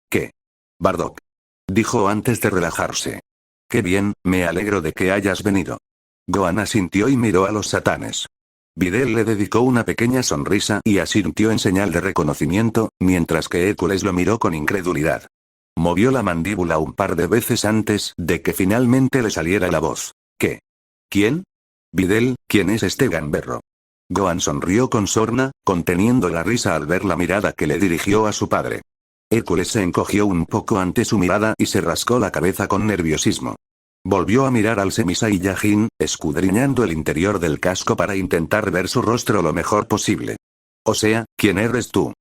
¿Qué? Bardock. Dijo antes de relajarse. Qué bien, me alegro de que hayas venido. Gohan asintió y miró a los satanes. Videl le dedicó una pequeña sonrisa y asintió en señal de reconocimiento, mientras que Hércules lo miró con incredulidad. Movió la mandíbula un par de veces antes de que finalmente le saliera la voz. ¿Qué? ¿Quién? Videl, ¿quién es este gamberro? Gohan sonrió con sorna, conteniendo la risa al ver la mirada que le dirigió a su padre. Hércules se encogió un poco ante su mirada y se rascó la cabeza con nerviosismo. Volvió a mirar al Semi-Saiyajin, escudriñando el interior del casco para intentar ver su rostro lo mejor posible. O sea, ¿quién eres tú?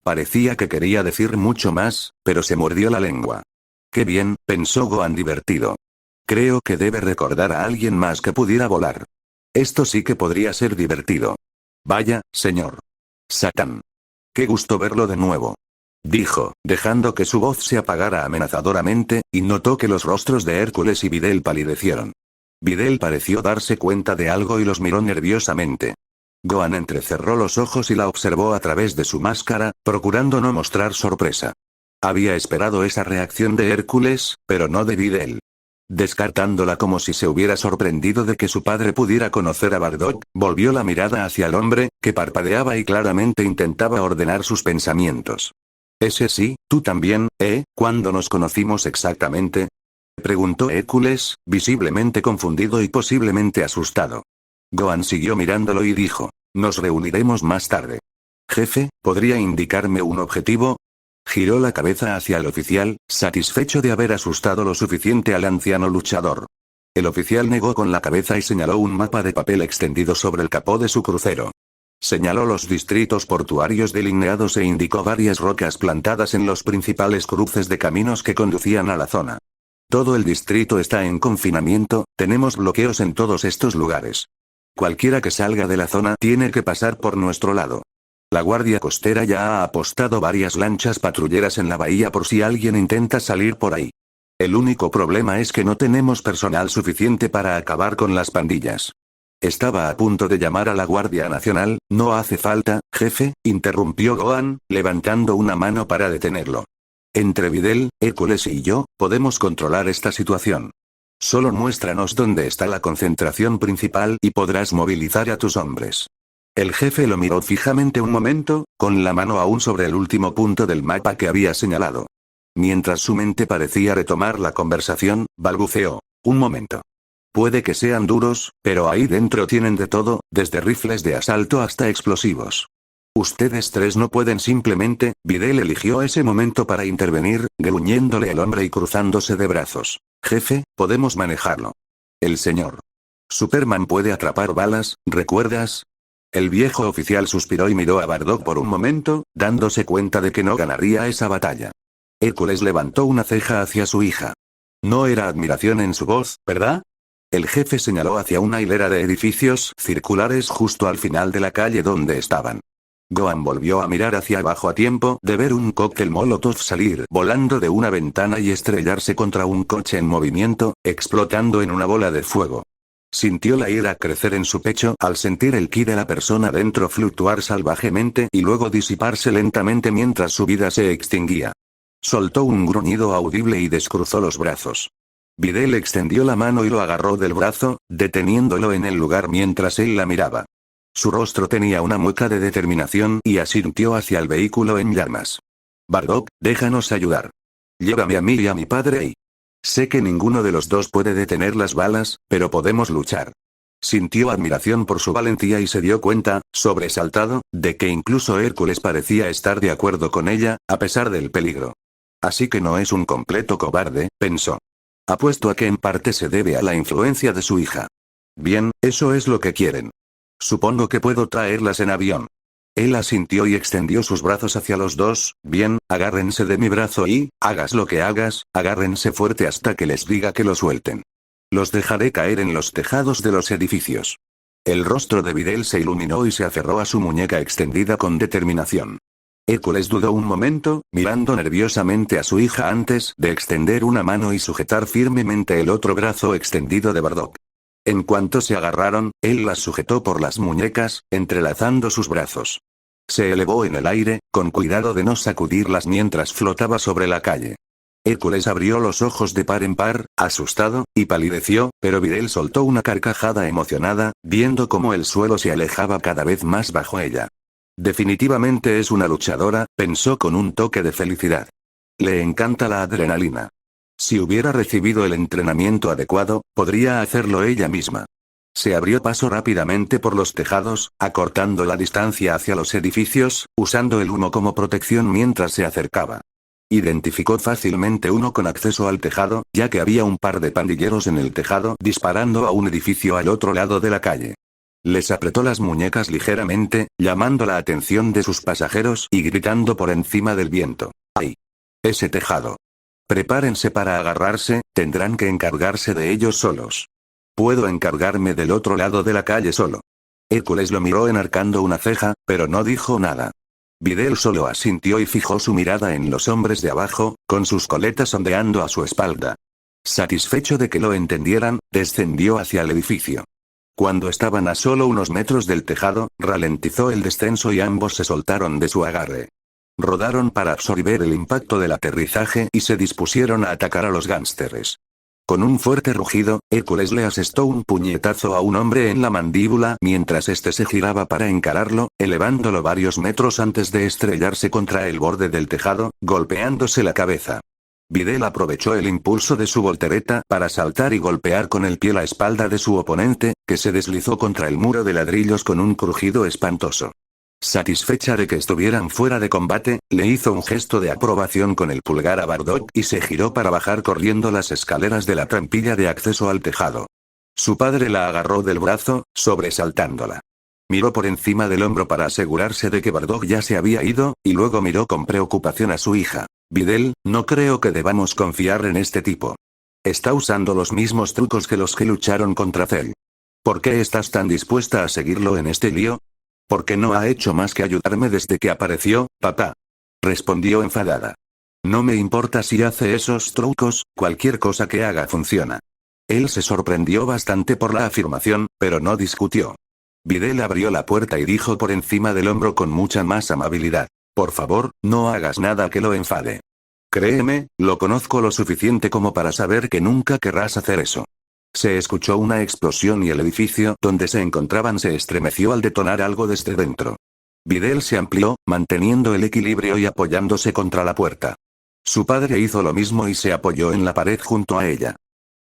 Parecía que quería decir mucho más, pero se mordió la lengua. Qué bien, pensó Gohan divertido. Creo que debe recordar a alguien más que pudiera volar. Esto sí que podría ser divertido. Vaya, señor Satan. Qué gusto verlo de nuevo. Dijo, dejando que su voz se apagara amenazadoramente, y notó que los rostros de Hércules y Videl palidecieron. Videl pareció darse cuenta de algo y los miró nerviosamente. Gohan entrecerró los ojos y la observó a través de su máscara, procurando no mostrar sorpresa. Había esperado esa reacción de Hércules, pero no de Videl. Descartándola como si se hubiera sorprendido de que su padre pudiera conocer a Bardock, volvió la mirada hacia el hombre, que parpadeaba y claramente intentaba ordenar sus pensamientos. Ese sí, tú también, ¿cuándo nos conocimos exactamente? Preguntó Hércules, visiblemente confundido y posiblemente asustado. Gohan siguió mirándolo y dijo, nos reuniremos más tarde. Jefe, ¿podría indicarme un objetivo? Giró la cabeza hacia el oficial, satisfecho de haber asustado lo suficiente al anciano luchador. El oficial negó con la cabeza y señaló un mapa de papel extendido sobre el capó de su crucero. Señaló los distritos portuarios delineados e indicó varias rocas plantadas en los principales cruces de caminos que conducían a la zona. Todo el distrito está en confinamiento, tenemos bloqueos en todos estos lugares. Cualquiera que salga de la zona tiene que pasar por nuestro lado. La Guardia Costera ya ha apostado varias lanchas patrulleras en la bahía por si alguien intenta salir por ahí. El único problema es que no tenemos personal suficiente para acabar con las pandillas. Estaba a punto de llamar a la Guardia Nacional, no hace falta, jefe, interrumpió Gohan, levantando una mano para detenerlo. Entre Videl, Hércules y yo, podemos controlar esta situación. Solo muéstranos dónde está la concentración principal y podrás movilizar a tus hombres. El jefe lo miró fijamente un momento, con la mano aún sobre el último punto del mapa que había señalado. Mientras su mente parecía retomar la conversación, balbuceó, un momento. Puede que sean duros, pero ahí dentro tienen de todo, desde rifles de asalto hasta explosivos. Ustedes tres no pueden simplemente, Videl eligió ese momento para intervenir, gruñéndole al hombre y cruzándose de brazos. Jefe, podemos manejarlo. El señor Superman puede atrapar balas, ¿recuerdas? El viejo oficial suspiró y miró a Bardock por un momento, dándose cuenta de que no ganaría esa batalla. Hércules levantó una ceja hacia su hija. No era admiración en su voz, ¿verdad? El jefe señaló hacia una hilera de edificios circulares justo al final de la calle donde estaban. Gohan volvió a mirar hacia abajo a tiempo de ver un cóctel molotov salir volando de una ventana y estrellarse contra un coche en movimiento, explotando en una bola de fuego. Sintió la ira crecer en su pecho al sentir el ki de la persona dentro fluctuar salvajemente y luego disiparse lentamente mientras su vida se extinguía. Soltó un gruñido audible y descruzó los brazos. Videl extendió la mano y lo agarró del brazo, deteniéndolo en el lugar mientras él la miraba. Su rostro tenía una mueca de determinación y asintió hacia el vehículo en llamas. Bardock, déjanos ayudar. Llévame a mí y a mi padre y... Sé que ninguno de los dos puede detener las balas, pero podemos luchar. Sintió admiración por su valentía y se dio cuenta, sobresaltado, de que incluso Hércules parecía estar de acuerdo con ella, a pesar del peligro. Así que no es un completo cobarde, pensó. Apuesto a que en parte se debe a la influencia de su hija. Bien, eso es lo que quieren. Supongo que puedo traerlas en avión. Él asintió y extendió sus brazos hacia los dos. Bien, agárrense de mi brazo y, hagas lo que hagas, agárrense fuerte hasta que les diga que lo suelten. Los dejaré caer en los tejados de los edificios. El rostro de Videl se iluminó y se aferró a su muñeca extendida con determinación. Hércules dudó un momento, mirando nerviosamente a su hija antes de extender una mano y sujetar firmemente el otro brazo extendido de Bardock. En cuanto se agarraron, él las sujetó por las muñecas, entrelazando sus brazos. Se elevó en el aire, con cuidado de no sacudirlas mientras flotaba sobre la calle. Hércules abrió los ojos de par en par, asustado, y palideció, pero Videl soltó una carcajada emocionada, viendo cómo el suelo se alejaba cada vez más bajo ella. Definitivamente es una luchadora, pensó con un toque de felicidad. Le encanta la adrenalina. Si hubiera recibido el entrenamiento adecuado, podría hacerlo ella misma. Se abrió paso rápidamente por los tejados, acortando la distancia hacia los edificios, usando el humo como protección mientras se acercaba. Identificó fácilmente uno con acceso al tejado, ya que había un par de pandilleros en el tejado disparando a un edificio al otro lado de la calle. Les apretó las muñecas ligeramente, llamando la atención de sus pasajeros y gritando por encima del viento. ¡Ay! Ese tejado. Prepárense para agarrarse, tendrán que encargarse de ellos solos. Puedo encargarme del otro lado de la calle solo. Hércules lo miró enarcando una ceja, pero no dijo nada. Videl solo asintió y fijó su mirada en los hombres de abajo, con sus coletas ondeando a su espalda. Satisfecho de que lo entendieran, descendió hacia el edificio. Cuando estaban a solo unos metros del tejado, ralentizó el descenso y ambos se soltaron de su agarre. Rodaron para absorber el impacto del aterrizaje y se dispusieron a atacar a los gánsteres. Con un fuerte rugido, Hércules le asestó un puñetazo a un hombre en la mandíbula mientras este se giraba para encararlo, elevándolo varios metros antes de estrellarse contra el borde del tejado, golpeándose la cabeza. Videl aprovechó el impulso de su voltereta para saltar y golpear con el pie la espalda de su oponente, que se deslizó contra el muro de ladrillos con un crujido espantoso. Satisfecha de que estuvieran fuera de combate, le hizo un gesto de aprobación con el pulgar a Bardock y se giró para bajar corriendo las escaleras de la trampilla de acceso al tejado. Su padre la agarró del brazo, sobresaltándola. Miró por encima del hombro para asegurarse de que Bardock ya se había ido, y luego miró con preocupación a su hija. Videl, no creo que debamos confiar en este tipo. Está usando los mismos trucos que los que lucharon contra Cell. ¿Por qué estás tan dispuesta a seguirlo en este lío? Porque no ha hecho más que ayudarme desde que apareció, papá. Respondió enfadada. No me importa si hace esos trucos, cualquier cosa que haga funciona. Él se sorprendió bastante por la afirmación, pero no discutió. Videl abrió la puerta y dijo por encima del hombro con mucha más amabilidad. Por favor, no hagas nada que lo enfade. Créeme, lo conozco lo suficiente como para saber que nunca querrás hacer eso. Se escuchó una explosión y el edificio donde se encontraban se estremeció al detonar algo desde dentro. Videl se amplió, manteniendo el equilibrio y apoyándose contra la puerta. Su padre hizo lo mismo y se apoyó en la pared junto a ella.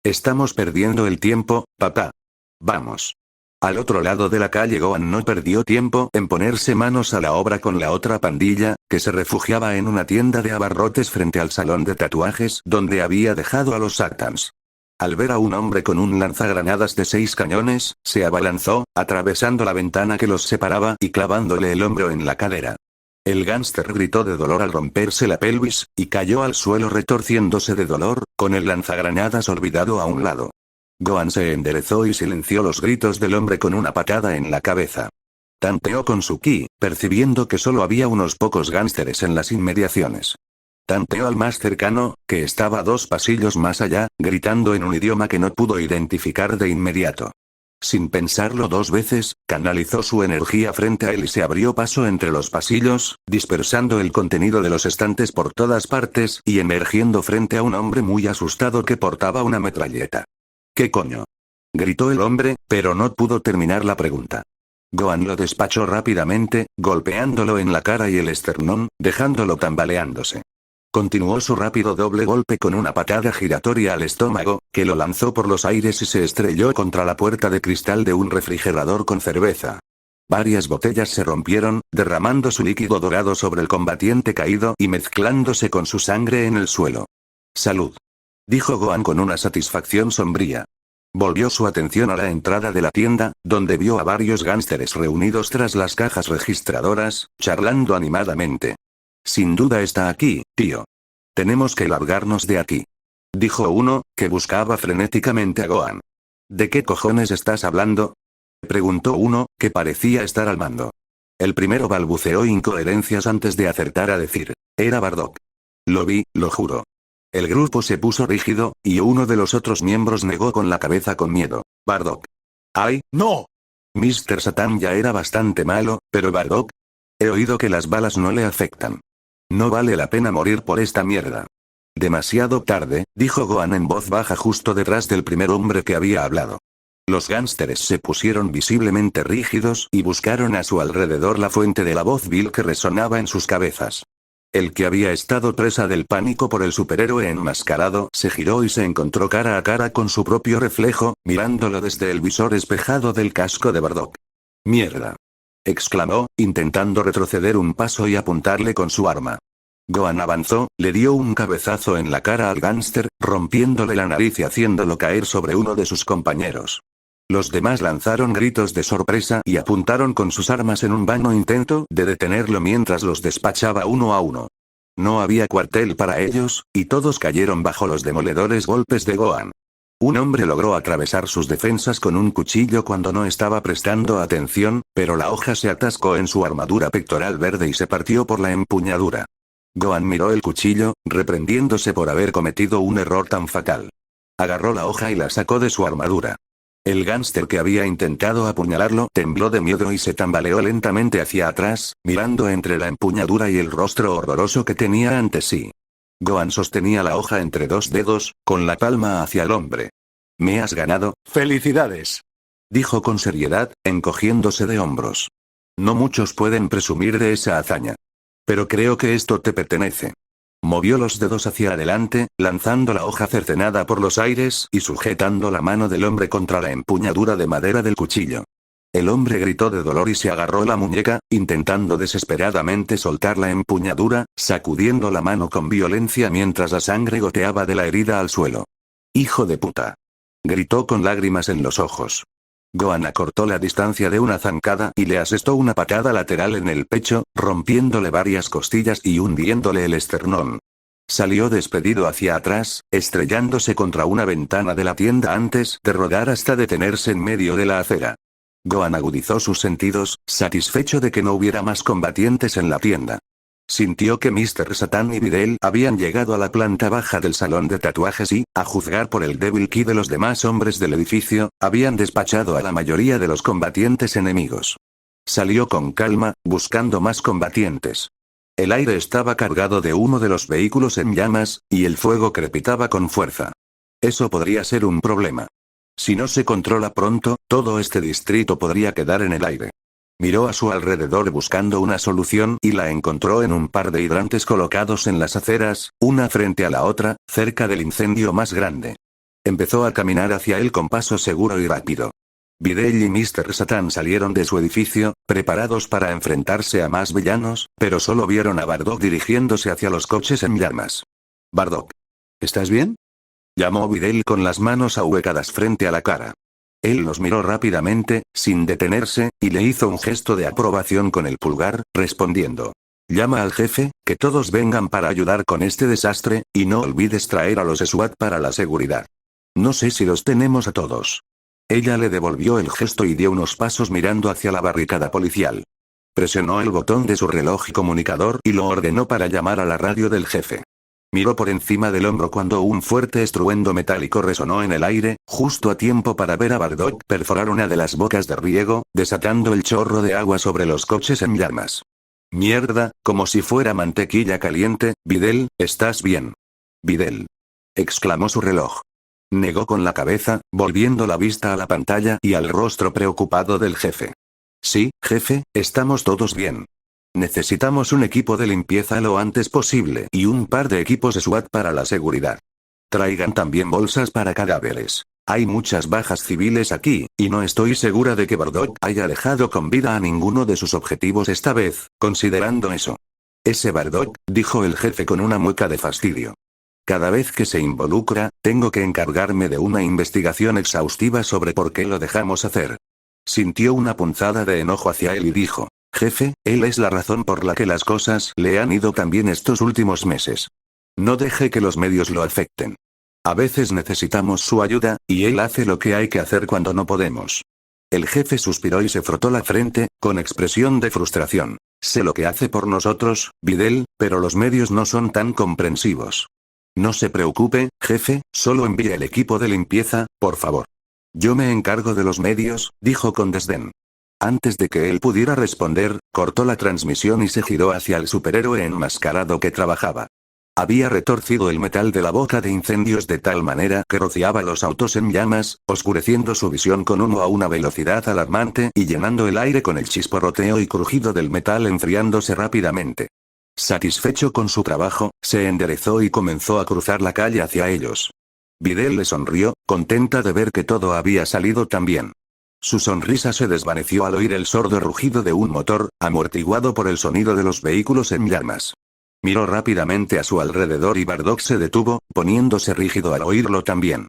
Estamos perdiendo el tiempo, papá. Vamos. Al otro lado de la calle Gohan no perdió tiempo en ponerse manos a la obra con la otra pandilla, que se refugiaba en una tienda de abarrotes frente al salón de tatuajes donde había dejado a los Saktans. Al ver a un hombre con un lanzagranadas de 6 cañones, se abalanzó, atravesando la ventana que los separaba y clavándole el hombro en la cadera. El gánster gritó de dolor al romperse la pelvis, y cayó al suelo retorciéndose de dolor, con el lanzagranadas olvidado a un lado. Gohan se enderezó y silenció los gritos del hombre con una patada en la cabeza. Tanteó con su ki, percibiendo que solo había unos pocos gánsteres en las inmediaciones. Tanteó al más cercano, que estaba 2 pasillos más allá, gritando en un idioma que no pudo identificar de inmediato. Sin pensarlo 2 veces, canalizó su energía frente a él y se abrió paso entre los pasillos, dispersando el contenido de los estantes por todas partes y emergiendo frente a un hombre muy asustado que portaba una metralleta. ¿Qué coño? Gritó el hombre, pero no pudo terminar la pregunta. Gohan lo despachó rápidamente, golpeándolo en la cara y el esternón, dejándolo tambaleándose. Continuó su rápido doble golpe con una patada giratoria al estómago, que lo lanzó por los aires y se estrelló contra la puerta de cristal de un refrigerador con cerveza. Varias botellas se rompieron, derramando su líquido dorado sobre el combatiente caído y mezclándose con su sangre en el suelo. «Salud», dijo Gohan con una satisfacción sombría. Volvió su atención a la entrada de la tienda, donde vio a varios gánsteres reunidos tras las cajas registradoras, charlando animadamente. «Sin duda está aquí, tío. Tenemos que largarnos de aquí», dijo uno, que buscaba frenéticamente a Gohan. «¿De qué cojones estás hablando?», preguntó uno, que parecía estar al mando. El primero balbuceó incoherencias antes de acertar a decir. Era Bardock. «Lo vi, lo juro». El grupo se puso rígido, y uno de los otros miembros negó con la cabeza con miedo. «Bardock». «¡Ay, no!». Mr. Satan ya era bastante malo, pero Bardock. He oído que las balas no le afectan. No vale la pena morir por esta mierda. Demasiado tarde, dijo Gohan en voz baja justo detrás del primer hombre que había hablado. Los gánsteres se pusieron visiblemente rígidos y buscaron a su alrededor la fuente de la voz vil que resonaba en sus cabezas. El que había estado presa del pánico por el superhéroe enmascarado se giró y se encontró cara a cara con su propio reflejo, mirándolo desde el visor espejado del casco de Bardock. «Mierda», exclamó, intentando retroceder un paso y apuntarle con su arma. Gohan avanzó, le dio un cabezazo en la cara al gánster, rompiéndole la nariz y haciéndolo caer sobre uno de sus compañeros. Los demás lanzaron gritos de sorpresa y apuntaron con sus armas en un vano intento de detenerlo mientras los despachaba uno a uno. No había cuartel para ellos, y todos cayeron bajo los demoledores golpes de Gohan. Un hombre logró atravesar sus defensas con un cuchillo cuando no estaba prestando atención, pero la hoja se atascó en su armadura pectoral verde y se partió por la empuñadura. Gohan miró el cuchillo, reprendiéndose por haber cometido un error tan fatal. Agarró la hoja y la sacó de su armadura. El gánster que había intentado apuñalarlo tembló de miedo y se tambaleó lentamente hacia atrás, mirando entre la empuñadura y el rostro horroroso que tenía ante sí. Gohan sostenía la hoja entre dos dedos, con la palma hacia el hombre. «Me has ganado». «¡Felicidades!», dijo con seriedad, encogiéndose de hombros. «No muchos pueden presumir de esa hazaña. Pero creo que esto te pertenece». Movió los dedos hacia adelante, lanzando la hoja cercenada por los aires y sujetando la mano del hombre contra la empuñadura de madera del cuchillo. El hombre gritó de dolor y se agarró la muñeca, intentando desesperadamente soltar la empuñadura, sacudiendo la mano con violencia mientras la sangre goteaba de la herida al suelo. «¡Hijo de puta!», gritó con lágrimas en los ojos. Gohan acortó la distancia de una zancada y le asestó una patada lateral en el pecho, rompiéndole varias costillas y hundiéndole el esternón. Salió despedido hacia atrás, estrellándose contra una ventana de la tienda antes de rodar hasta detenerse en medio de la acera. Gohan agudizó sus sentidos, satisfecho de que no hubiera más combatientes en la tienda. Sintió que Mr. Satan y Videl habían llegado a la planta baja del salón de tatuajes y, a juzgar por el débil ki de los demás hombres del edificio, habían despachado a la mayoría de los combatientes enemigos. Salió con calma, buscando más combatientes. El aire estaba cargado de humo de los vehículos en llamas, y el fuego crepitaba con fuerza. Eso podría ser un problema. Si no se controla pronto, todo este distrito podría quedar en el aire. Miró a su alrededor buscando una solución y la encontró en un par de hidrantes colocados en las aceras, una frente a la otra, cerca del incendio más grande. Empezó a caminar hacia él con paso seguro y rápido. Videl y Mr. Satan salieron de su edificio, preparados para enfrentarse a más villanos, pero solo vieron a Bardock dirigiéndose hacia los coches en llamas. «Bardock. ¿Estás bien?», llamó Videl con las manos ahuecadas frente a la cara. Él los miró rápidamente, sin detenerse, y le hizo un gesto de aprobación con el pulgar, respondiendo. «Llama al jefe, que todos vengan para ayudar con este desastre, y no olvides traer a los SWAT para la seguridad. No sé si los tenemos a todos». Ella le devolvió el gesto y dio unos pasos mirando hacia la barricada policial. Presionó el botón de su reloj comunicador y lo ordenó para llamar a la radio del jefe. Miró por encima del hombro cuando un fuerte estruendo metálico resonó en el aire, justo a tiempo para ver a Bardock perforar una de las bocas de riego, desatando el chorro de agua sobre los coches en llamas. «Mierda, como si fuera mantequilla caliente, Videl, ¿estás bien?». «Videl», exclamó su reloj. Negó con la cabeza, volviendo la vista a la pantalla y al rostro preocupado del jefe. «Sí, jefe, estamos todos bien. Necesitamos un equipo de limpieza lo antes posible y un par de equipos de SWAT para la seguridad. Traigan también bolsas para cadáveres. Hay muchas bajas civiles aquí, y no estoy segura de que Bardock haya dejado con vida a ninguno de sus objetivos esta vez, considerando eso. Ese Bardock, dijo el jefe con una mueca de fastidio. Cada vez que se involucra, tengo que encargarme de una investigación exhaustiva sobre por qué lo dejamos hacer. Sintió una punzada de enojo hacia él y dijo, jefe, él es la razón por la que las cosas le han ido tan bien estos últimos meses. No deje que los medios lo afecten. A veces necesitamos su ayuda, y él hace lo que hay que hacer cuando no podemos. El jefe suspiró y se frotó la frente, con expresión de frustración. Sé lo que hace por nosotros, Videl, pero los medios no son tan comprensivos. No se preocupe, jefe, solo envíe el equipo de limpieza, por favor. Yo me encargo de los medios, dijo con desdén. Antes de que él pudiera responder, cortó la transmisión y se giró hacia el superhéroe enmascarado que trabajaba. Había retorcido el metal de la boca de incendios de tal manera que rociaba los autos en llamas, oscureciendo su visión con humo a una velocidad alarmante y llenando el aire con el chisporroteo y crujido del metal enfriándose rápidamente. Satisfecho con su trabajo, se enderezó y comenzó a cruzar la calle hacia ellos. Videl le sonrió, contenta de ver que todo había salido tan bien. Su sonrisa se desvaneció al oír el sordo rugido de un motor, amortiguado por el sonido de los vehículos en llamas. Miró rápidamente a su alrededor y Bardock se detuvo, poniéndose rígido al oírlo también.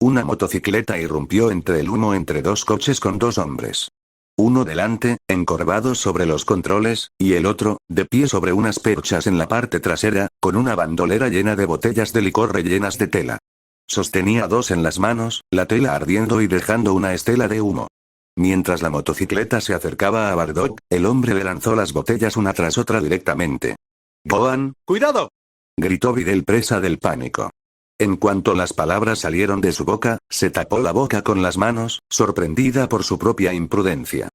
Una motocicleta irrumpió entre el humo entre dos coches con dos hombres. Uno delante, encorvado sobre los controles, y el otro, de pie sobre unas perchas en la parte trasera, con una bandolera llena de botellas de licor rellenas de tela. Sostenía dos en las manos, la tela ardiendo y dejando una estela de humo. Mientras la motocicleta se acercaba a Bardock, el hombre le lanzó las botellas una tras otra directamente. «Gohan, cuidado», gritó Videl presa del pánico. En cuanto las palabras salieron de su boca, se tapó la boca con las manos, sorprendida por su propia imprudencia.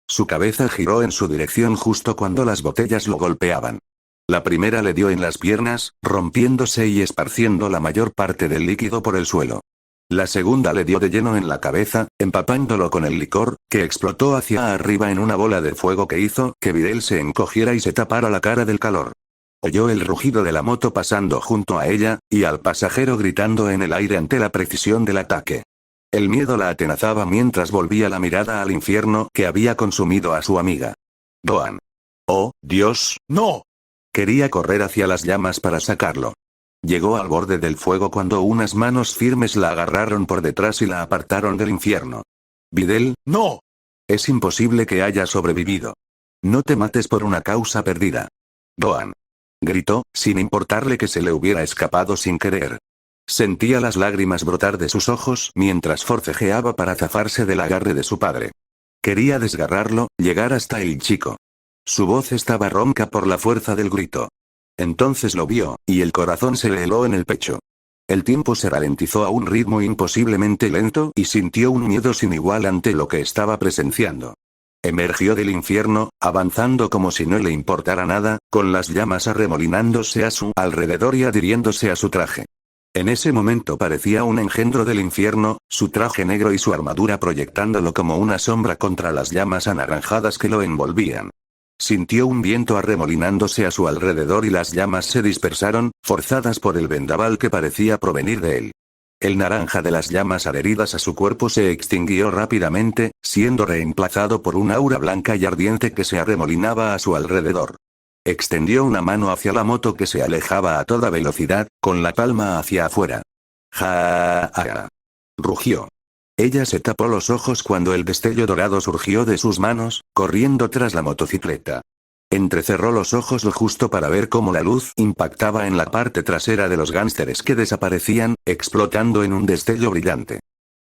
Su cabeza giró en su dirección justo cuando las botellas lo golpeaban. La primera le dio en las piernas, rompiéndose y esparciendo la mayor parte del líquido por el suelo. La segunda le dio de lleno en la cabeza, empapándolo con el licor, que explotó hacia arriba en una bola de fuego que hizo que Videl se encogiera y se tapara la cara del calor. Oyó el rugido de la moto pasando junto a ella, y al pasajero gritando en el aire ante la precisión del ataque. El miedo la atenazaba mientras volvía la mirada al infierno que había consumido a su amiga. Gohan. ¡Oh, Dios, no! Quería correr hacia las llamas para sacarlo. Llegó al borde del fuego cuando unas manos firmes la agarraron por detrás y la apartaron del infierno. Videl, no. Es imposible que haya sobrevivido. No te mates por una causa perdida. Gohan. Gritó, sin importarle que se le hubiera escapado sin querer. Sentía las lágrimas brotar de sus ojos mientras forcejeaba para zafarse del agarre de su padre. Quería desgarrarlo, llegar hasta el chico. Su voz estaba ronca por la fuerza del grito. Entonces lo vio, y el corazón se le heló en el pecho. El tiempo se ralentizó a un ritmo imposiblemente lento y sintió un miedo sin igual ante lo que estaba presenciando. Emergió del infierno, avanzando como si no le importara nada, con las llamas arremolinándose a su alrededor y adhiriéndose a su traje. En ese momento parecía un engendro del infierno, su traje negro y su armadura proyectándolo como una sombra contra las llamas anaranjadas que lo envolvían. Sintió un viento arremolinándose a su alrededor y las llamas se dispersaron, forzadas por el vendaval que parecía provenir de él. El naranja de las llamas adheridas a su cuerpo se extinguió rápidamente, siendo reemplazado por un aura blanca y ardiente que se arremolinaba a su alrededor. Extendió una mano hacia la moto que se alejaba a toda velocidad, con la palma hacia afuera. ¡Ja! Rugió. Ella se tapó los ojos cuando el destello dorado surgió de sus manos, corriendo tras la motocicleta. Entrecerró los ojos lo justo para ver cómo la luz impactaba en la parte trasera de los gánsteres que desaparecían, explotando en un destello brillante.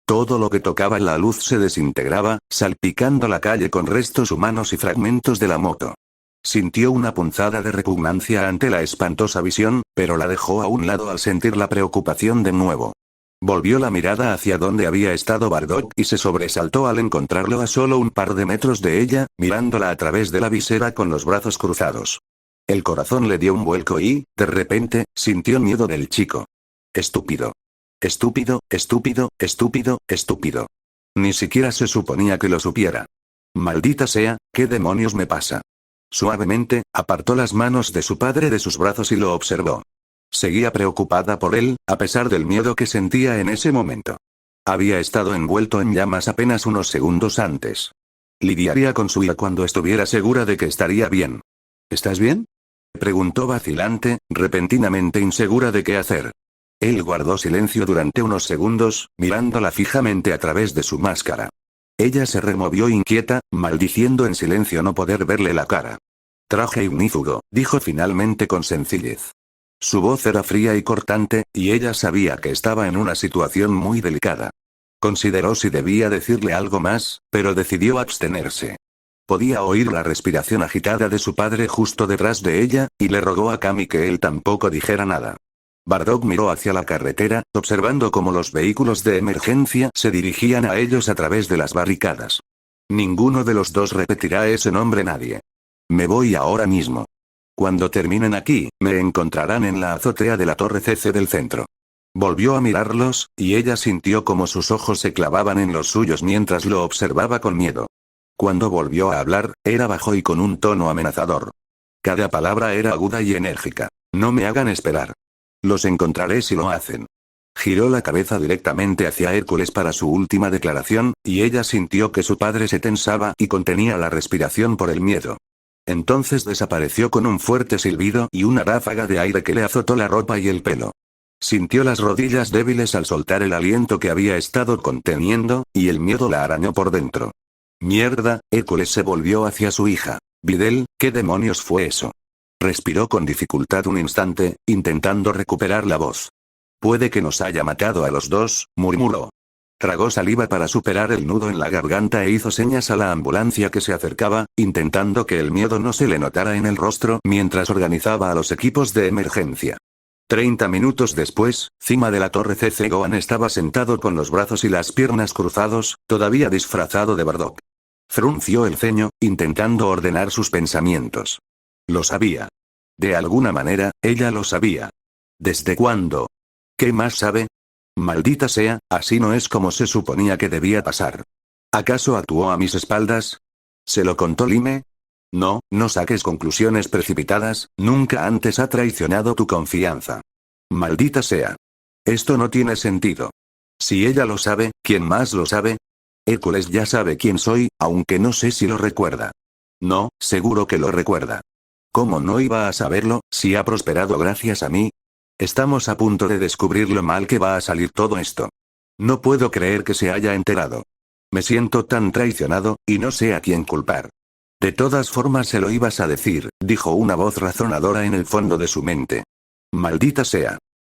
Todo lo que tocaba la luz se desintegraba, salpicando la calle con restos humanos y fragmentos de la moto. Sintió una punzada de repugnancia ante la espantosa visión, pero la dejó a un lado al sentir la preocupación de nuevo. Volvió la mirada hacia donde había estado Bardock y se sobresaltó al encontrarlo a solo un par de metros de ella, mirándola a través de la visera con los brazos cruzados. El corazón le dio un vuelco y, de repente, sintió miedo del chico. Estúpido. Estúpido, estúpido, estúpido, estúpido. Ni siquiera se suponía que lo supiera. Maldita sea, ¿qué demonios me pasa? Suavemente, apartó las manos de su padre de sus brazos y lo observó. Seguía preocupada por él, a pesar del miedo que sentía en ese momento. Había estado envuelto en llamas apenas unos segundos antes. Lidiaría con su ira cuando estuviera segura de que estaría bien. ¿Estás bien?, preguntó vacilante, repentinamente insegura de qué hacer. Él guardó silencio durante unos segundos, mirándola fijamente a través de su máscara. Ella se removió inquieta, maldiciendo en silencio no poder verle la cara. Traje ignífugo, dijo finalmente con sencillez. Su voz era fría y cortante, y ella sabía que estaba en una situación muy delicada. Consideró si debía decirle algo más, pero decidió abstenerse. Podía oír la respiración agitada de su padre justo detrás de ella, y le rogó a Cammy que él tampoco dijera nada. Bardock miró hacia la carretera, observando cómo los vehículos de emergencia se dirigían a ellos a través de las barricadas. Ninguno de los dos repetirá ese nombre nadie. Me voy ahora mismo. Cuando terminen aquí, me encontrarán en la azotea de la torre CC del centro. Volvió a mirarlos, y ella sintió como sus ojos se clavaban en los suyos mientras lo observaba con miedo. Cuando volvió a hablar, era bajo y con un tono amenazador. Cada palabra era aguda y enérgica. No me hagan esperar. Los encontraré si lo hacen. Giró la cabeza directamente hacia Hércules para su última declaración, y ella sintió que su padre se tensaba y contenía la respiración por el miedo. Entonces desapareció con un fuerte silbido y una ráfaga de aire que le azotó la ropa y el pelo. Sintió las rodillas débiles al soltar el aliento que había estado conteniendo, y el miedo la arañó por dentro. Mierda, Hércules se volvió hacia su hija. Videl, ¿qué demonios fue eso? Respiró con dificultad un instante, intentando recuperar la voz. Puede que nos haya matado a los dos, murmuró. Tragó saliva para superar el nudo en la garganta e hizo señas a la ambulancia que se acercaba, intentando que el miedo no se le notara en el rostro mientras organizaba a los equipos de emergencia. 30 minutos después, cima de la torre CC Gohan estaba sentado con los brazos y las piernas cruzados, todavía disfrazado de Bardock. Frunció el ceño, intentando ordenar sus pensamientos. Lo sabía. De alguna manera, ella lo sabía. ¿Desde cuándo? ¿Qué más sabe? Maldita sea, así no es como se suponía que debía pasar. ¿Acaso actuó a mis espaldas? ¿Se lo contó Lime? No, no saques conclusiones precipitadas, nunca antes ha traicionado tu confianza. Maldita sea. Esto no tiene sentido. Si ella lo sabe, ¿quién más lo sabe? Hércules ya sabe quién soy, aunque no sé si lo recuerda. No, seguro que lo recuerda. ¿Cómo no iba a saberlo, si ha prosperado gracias a mí? Estamos a punto de descubrir lo mal que va a salir todo esto. No puedo creer que se haya enterado. Me siento tan traicionado, y no sé a quién culpar. De todas formas se lo ibas a decir, dijo una voz razonadora en el fondo de su mente. Maldita sea.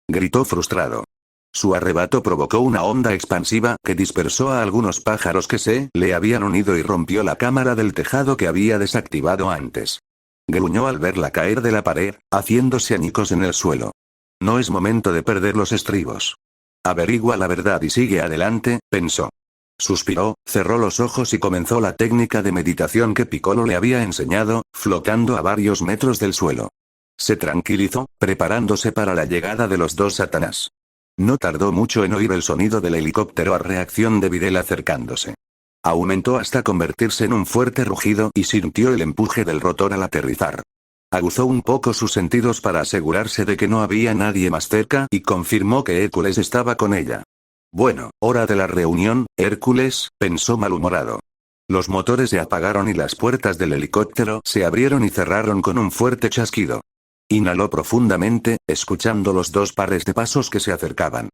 Gritó frustrado. Su arrebato provocó una onda expansiva que dispersó a algunos pájaros que se le habían unido y rompió la cámara del tejado que había desactivado antes. Gruñó al verla caer de la pared, haciéndose añicos en el suelo. No es momento de perder los estribos. Averigua la verdad y sigue adelante, pensó. Suspiró, cerró los ojos y comenzó la técnica de meditación que Piccolo le había enseñado, flotando a varios metros del suelo. Se tranquilizó, preparándose para la llegada de los dos Satanás. No tardó mucho en oír el sonido del helicóptero a reacción de Videl acercándose. Aumentó hasta convertirse en un fuerte rugido y sintió el empuje del rotor al aterrizar. Aguzó un poco sus sentidos para asegurarse de que no había nadie más cerca y confirmó que Hércules estaba con ella. Bueno, hora de la reunión, Hércules, pensó malhumorado. Los motores se apagaron y las puertas del helicóptero se abrieron y cerraron con un fuerte chasquido. Inhaló profundamente, escuchando los dos pares de pasos que se acercaban.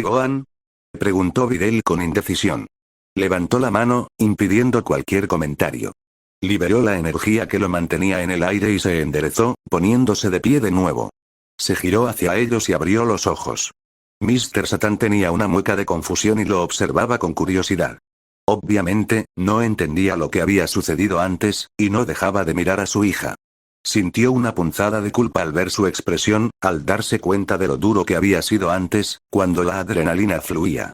¿Gohan? Preguntó Videl con indecisión. Levantó la mano, impidiendo cualquier comentario. Liberó la energía que lo mantenía en el aire y se enderezó, poniéndose de pie de nuevo. Se giró hacia ellos y abrió los ojos. Mr. Satan tenía una mueca de confusión y lo observaba con curiosidad. Obviamente, no entendía lo que había sucedido antes, y no dejaba de mirar a su hija. Sintió una punzada de culpa al ver su expresión, al darse cuenta de lo duro que había sido antes, cuando la adrenalina fluía.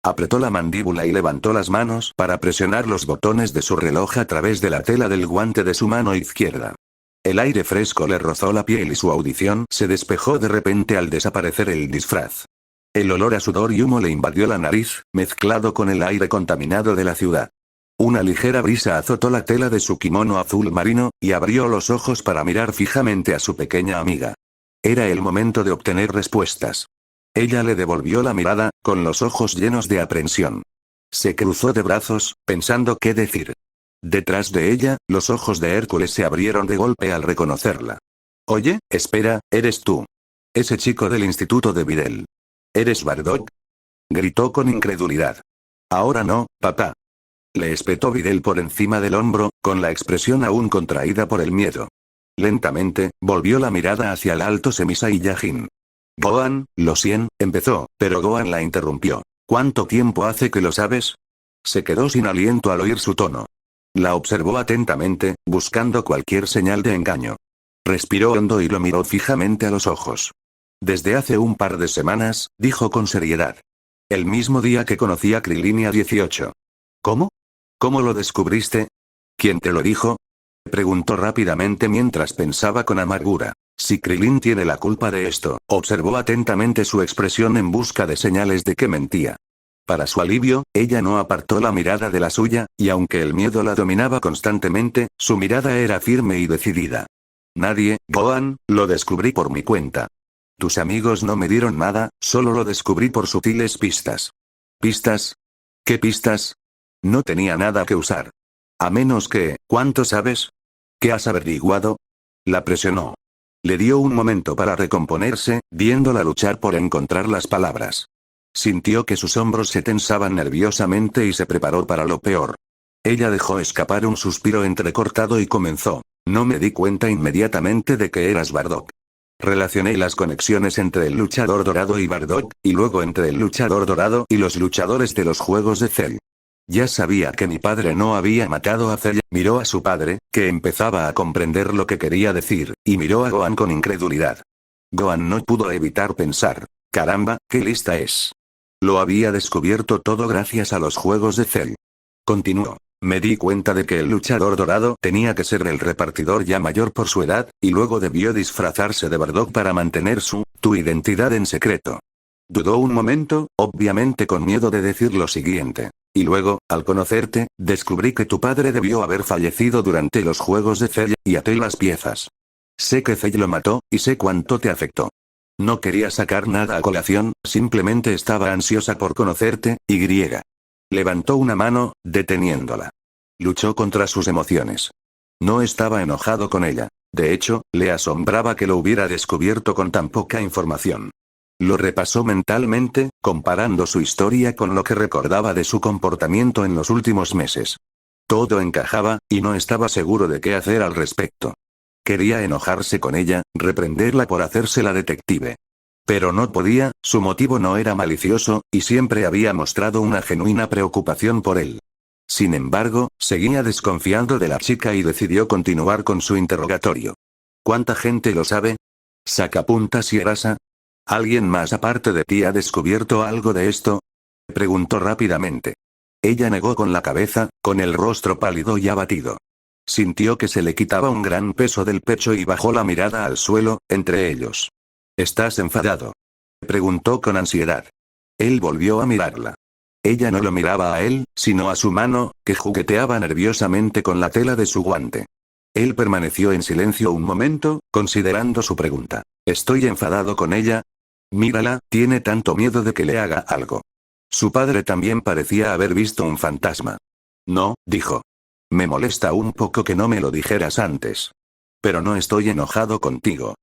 Apretó la mandíbula y levantó las manos para presionar los botones de su reloj a través de la tela del guante de su mano izquierda. El aire fresco le rozó la piel y su audición se despejó de repente al desaparecer el disfraz. El olor a sudor y humo le invadió la nariz, mezclado con el aire contaminado de la ciudad. Una ligera brisa azotó la tela de su kimono azul marino, y abrió los ojos para mirar fijamente a su pequeña amiga. Era el momento de obtener respuestas. Ella le devolvió la mirada, con los ojos llenos de aprensión. Se cruzó de brazos, pensando qué decir. Detrás de ella, los ojos de Hércules se abrieron de golpe al reconocerla. Oye, espera, eres tú. Ese chico del instituto de Videl. ¿Eres Bardock? Gritó con incredulidad. Ahora no, papá. Le espetó Videl por encima del hombro, con la expresión aún contraída por el miedo. Lentamente, volvió la mirada hacia el alto Semisai-Yajin. Gohan, lo siento, empezó, pero Gohan la interrumpió. ¿Cuánto tiempo hace que lo sabes? Se quedó sin aliento al oír su tono. La observó atentamente, buscando cualquier señal de engaño. Respiró hondo y lo miró fijamente a los ojos. Desde hace un par de semanas, dijo con seriedad. El mismo día que conocí a Krillin a 18. ¿Cómo? ¿Cómo lo descubriste? ¿Quién te lo dijo? Preguntó rápidamente mientras pensaba con amargura. Si Krillin tiene la culpa de esto, observó atentamente su expresión en busca de señales de que mentía. Para su alivio, ella no apartó la mirada de la suya, y aunque el miedo la dominaba constantemente, su mirada era firme y decidida. Nadie, Gohan, lo descubrí por mi cuenta. Tus amigos no me dieron nada, solo lo descubrí por sutiles pistas. ¿Pistas? ¿Qué pistas? No tenía nada que usar. A menos que, ¿cuánto sabes? ¿Qué has averiguado? La presionó. Le dio un momento para recomponerse, viéndola luchar por encontrar las palabras. Sintió que sus hombros se tensaban nerviosamente y se preparó para lo peor. Ella dejó escapar un suspiro entrecortado y comenzó. No me di cuenta inmediatamente de que eras Bardock. Relacioné las conexiones entre el luchador dorado y Bardock, y luego entre el luchador dorado y los luchadores de los juegos de Cell. Ya sabía que mi padre no había matado a Cell. Miró a su padre, que empezaba a comprender lo que quería decir, y miró a Gohan con incredulidad. Gohan no pudo evitar pensar. Caramba, qué lista es. Lo había descubierto todo gracias a los juegos de Cell. Continuó. Me di cuenta de que el luchador dorado tenía que ser el repartidor ya mayor por su edad, y luego debió disfrazarse de Bardock para mantener tu identidad en secreto. Dudó un momento, obviamente con miedo de decir lo siguiente. Y luego, al conocerte, descubrí que tu padre debió haber fallecido durante los juegos de Cell, y até las piezas. Sé que Cell lo mató, y sé cuánto te afectó. No quería sacar nada a colación, simplemente estaba ansiosa por conocerte, y griega. Levantó una mano, deteniéndola. Luchó contra sus emociones. No estaba enojado con ella. De hecho, le asombraba que lo hubiera descubierto con tan poca información. Lo repasó mentalmente, comparando su historia con lo que recordaba de su comportamiento en los últimos meses. Todo encajaba, y no estaba seguro de qué hacer al respecto. Quería enojarse con ella, reprenderla por hacerse la detective. Pero no podía, su motivo no era malicioso, y siempre había mostrado una genuina preocupación por él. Sin embargo, seguía desconfiando de la chica y decidió continuar con su interrogatorio. ¿Cuánta gente lo sabe? ¿Sacapuntas y Erasa? ¿Alguien más aparte de ti ha descubierto algo de esto? Preguntó rápidamente. Ella negó con la cabeza, con el rostro pálido y abatido. Sintió que se le quitaba un gran peso del pecho y bajó la mirada al suelo, entre ellos. ¿Estás enfadado? Preguntó con ansiedad. Él volvió a mirarla. Ella no lo miraba a él, sino a su mano, que jugueteaba nerviosamente con la tela de su guante. Él permaneció en silencio un momento, considerando su pregunta. ¿Estoy enfadado con ella? Mírala, tiene tanto miedo de que le haga algo. Su padre también parecía haber visto un fantasma. No, dijo. Me molesta un poco que no me lo dijeras antes. Pero no estoy enojado contigo.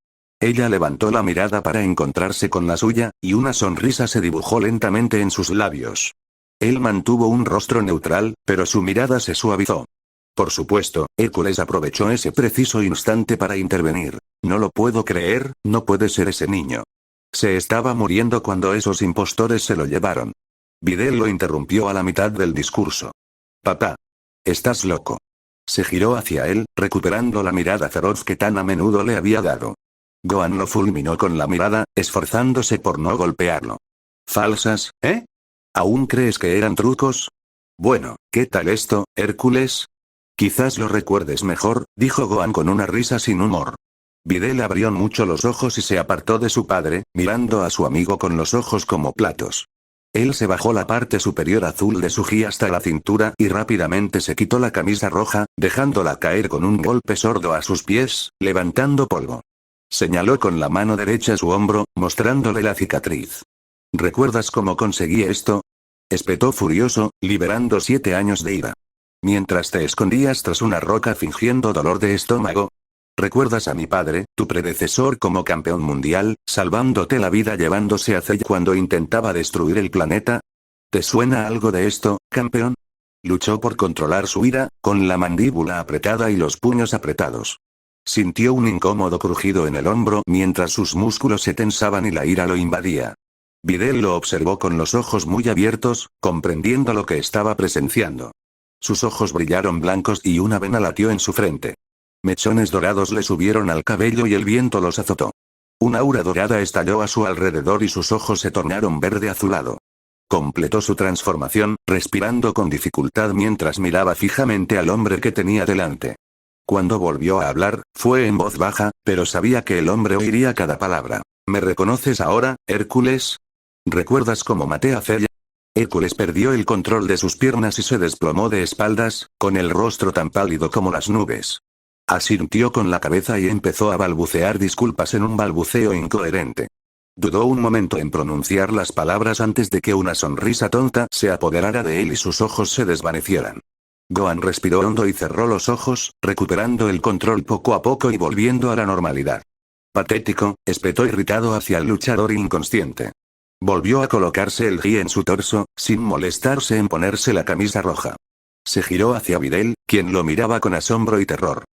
Ella levantó la mirada para encontrarse con la suya, y una sonrisa se dibujó lentamente en sus labios. Él mantuvo un rostro neutral, pero su mirada se suavizó. Por supuesto, Hércules aprovechó ese preciso instante para intervenir. No lo puedo creer, no puede ser ese niño. Se estaba muriendo cuando esos impostores se lo llevaron. Videl lo interrumpió a la mitad del discurso. Papá. Estás loco. Se giró hacia él, recuperando la mirada feroz que tan a menudo le había dado. Gohan lo fulminó con la mirada, esforzándose por no golpearlo. ¿Falsas, eh? ¿Aún crees que eran trucos? Bueno, ¿qué tal esto, Hércules? Quizás lo recuerdes mejor, dijo Gohan con una risa sin humor. Videl abrió mucho los ojos y se apartó de su padre, mirando a su amigo con los ojos como platos. Él se bajó la parte superior azul de su gi hasta la cintura y rápidamente se quitó la camisa roja, dejándola caer con un golpe sordo a sus pies, levantando polvo. Señaló con la mano derecha su hombro, mostrándole la cicatriz. ¿Recuerdas cómo conseguí esto? Espetó furioso, liberando 7 años de ira. Mientras te escondías tras una roca fingiendo dolor de estómago. ¿Recuerdas a mi padre, tu predecesor como campeón mundial, salvándote la vida llevándose a Cell cuando intentaba destruir el planeta? ¿Te suena algo de esto, campeón? Luchó por controlar su ira, con la mandíbula apretada y los puños apretados. Sintió un incómodo crujido en el hombro mientras sus músculos se tensaban y la ira lo invadía. Videl lo observó con los ojos muy abiertos, comprendiendo lo que estaba presenciando. Sus ojos brillaron blancos y una vena latió en su frente. Mechones dorados le subieron al cabello y el viento los azotó. Un aura dorada estalló a su alrededor y sus ojos se tornaron verde azulado. Completó su transformación, respirando con dificultad mientras miraba fijamente al hombre que tenía delante. Cuando volvió a hablar, fue en voz baja, pero sabía que el hombre oiría cada palabra. ¿Me reconoces ahora, Hércules? ¿Recuerdas cómo maté a Cella? Hércules perdió el control de sus piernas y se desplomó de espaldas, con el rostro tan pálido como las nubes. Asintió con la cabeza y empezó a balbucear disculpas en un balbuceo incoherente. Dudó un momento en pronunciar las palabras antes de que una sonrisa tonta se apoderara de él y sus ojos se desvanecieran. Gohan respiró hondo y cerró los ojos, recuperando el control poco a poco y volviendo a la normalidad. Patético, espetó irritado hacia el luchador inconsciente. Volvió a colocarse el gi en su torso, sin molestarse en ponerse la camisa roja. Se giró hacia Videl, quien lo miraba con asombro y terror.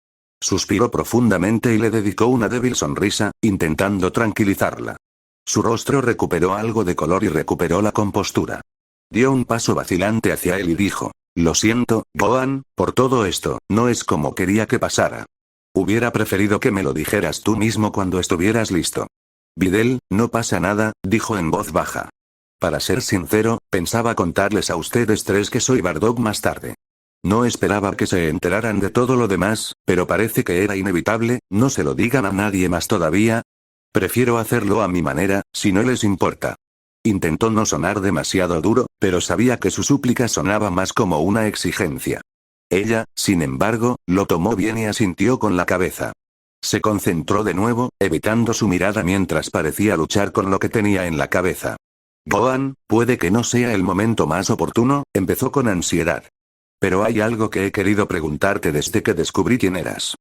Suspiró profundamente y le dedicó una débil sonrisa, intentando tranquilizarla. Su rostro recuperó algo de color y recuperó la compostura. Dio un paso vacilante hacia él y dijo: lo siento, Gohan, por todo esto, no es como quería que pasara. Hubiera preferido que me lo dijeras tú mismo cuando estuvieras listo. Videl, no pasa nada, dijo en voz baja. Para ser sincero, pensaba contarles a ustedes tres que soy Bardock más tarde. No esperaba que se enteraran de todo lo demás, pero parece que era inevitable, no se lo digan a nadie más todavía. Prefiero hacerlo a mi manera, si no les importa. Intentó no sonar demasiado duro, pero sabía que su súplica sonaba más como una exigencia. Ella, sin embargo, lo tomó bien y asintió con la cabeza. Se concentró de nuevo, evitando su mirada mientras parecía luchar con lo que tenía en la cabeza. Gohan, puede que no sea el momento más oportuno, empezó con ansiedad. Pero hay algo que he querido preguntarte desde que descubrí quién eras.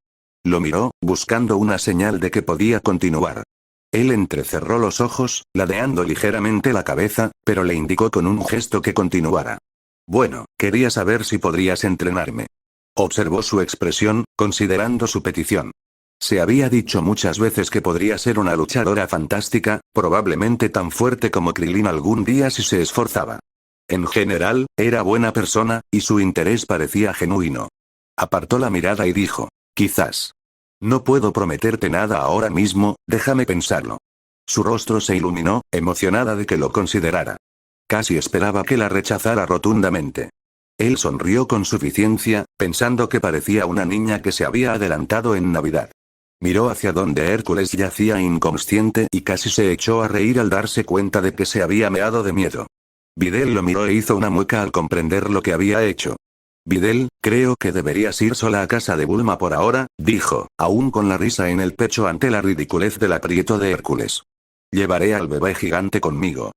Lo miró, buscando una señal de que podía continuar. Él entrecerró los ojos, ladeando ligeramente la cabeza, pero le indicó con un gesto que continuara. Bueno, quería saber si podrías entrenarme. Observó su expresión, considerando su petición. Se había dicho muchas veces que podría ser una luchadora fantástica, probablemente tan fuerte como Krillin algún día si se esforzaba. En general, era buena persona, y su interés parecía genuino. Apartó la mirada y dijo: quizás. No puedo prometerte nada ahora mismo, déjame pensarlo. Su rostro se iluminó, emocionada de que lo considerara. Casi esperaba que la rechazara rotundamente. Él sonrió con suficiencia, pensando que parecía una niña que se había adelantado en Navidad. Miró hacia donde Hércules yacía inconsciente y casi se echó a reír al darse cuenta de que se había meado de miedo. Videl lo miró e hizo una mueca al comprender lo que había hecho. Videl, creo que deberías ir sola a casa de Bulma por ahora, dijo, aún con la risa en el pecho ante la ridiculez del aprieto de Hércules. Llevaré al bebé gigante conmigo.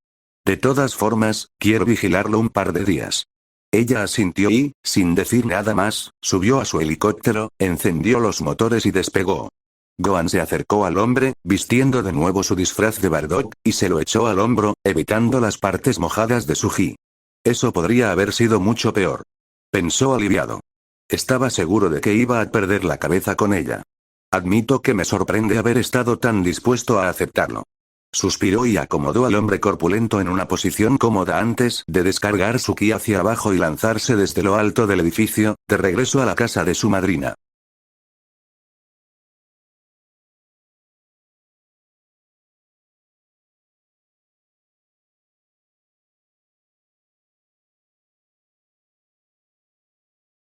De todas formas, quiero vigilarlo un par de días. Ella asintió y, sin decir nada más, subió a su helicóptero, encendió los motores y despegó. Gohan se acercó al hombre, vistiendo de nuevo su disfraz de Bardock, y se lo echó al hombro, evitando las partes mojadas de su gi. Eso podría haber sido mucho peor. Pensó aliviado. Estaba seguro de que iba a perder la cabeza con ella. Admito que me sorprende haber estado tan dispuesto a aceptarlo. Suspiró y acomodó al hombre corpulento en una posición cómoda antes de descargar su ki hacia abajo y lanzarse desde lo alto del edificio, de regreso a la casa de su madrina.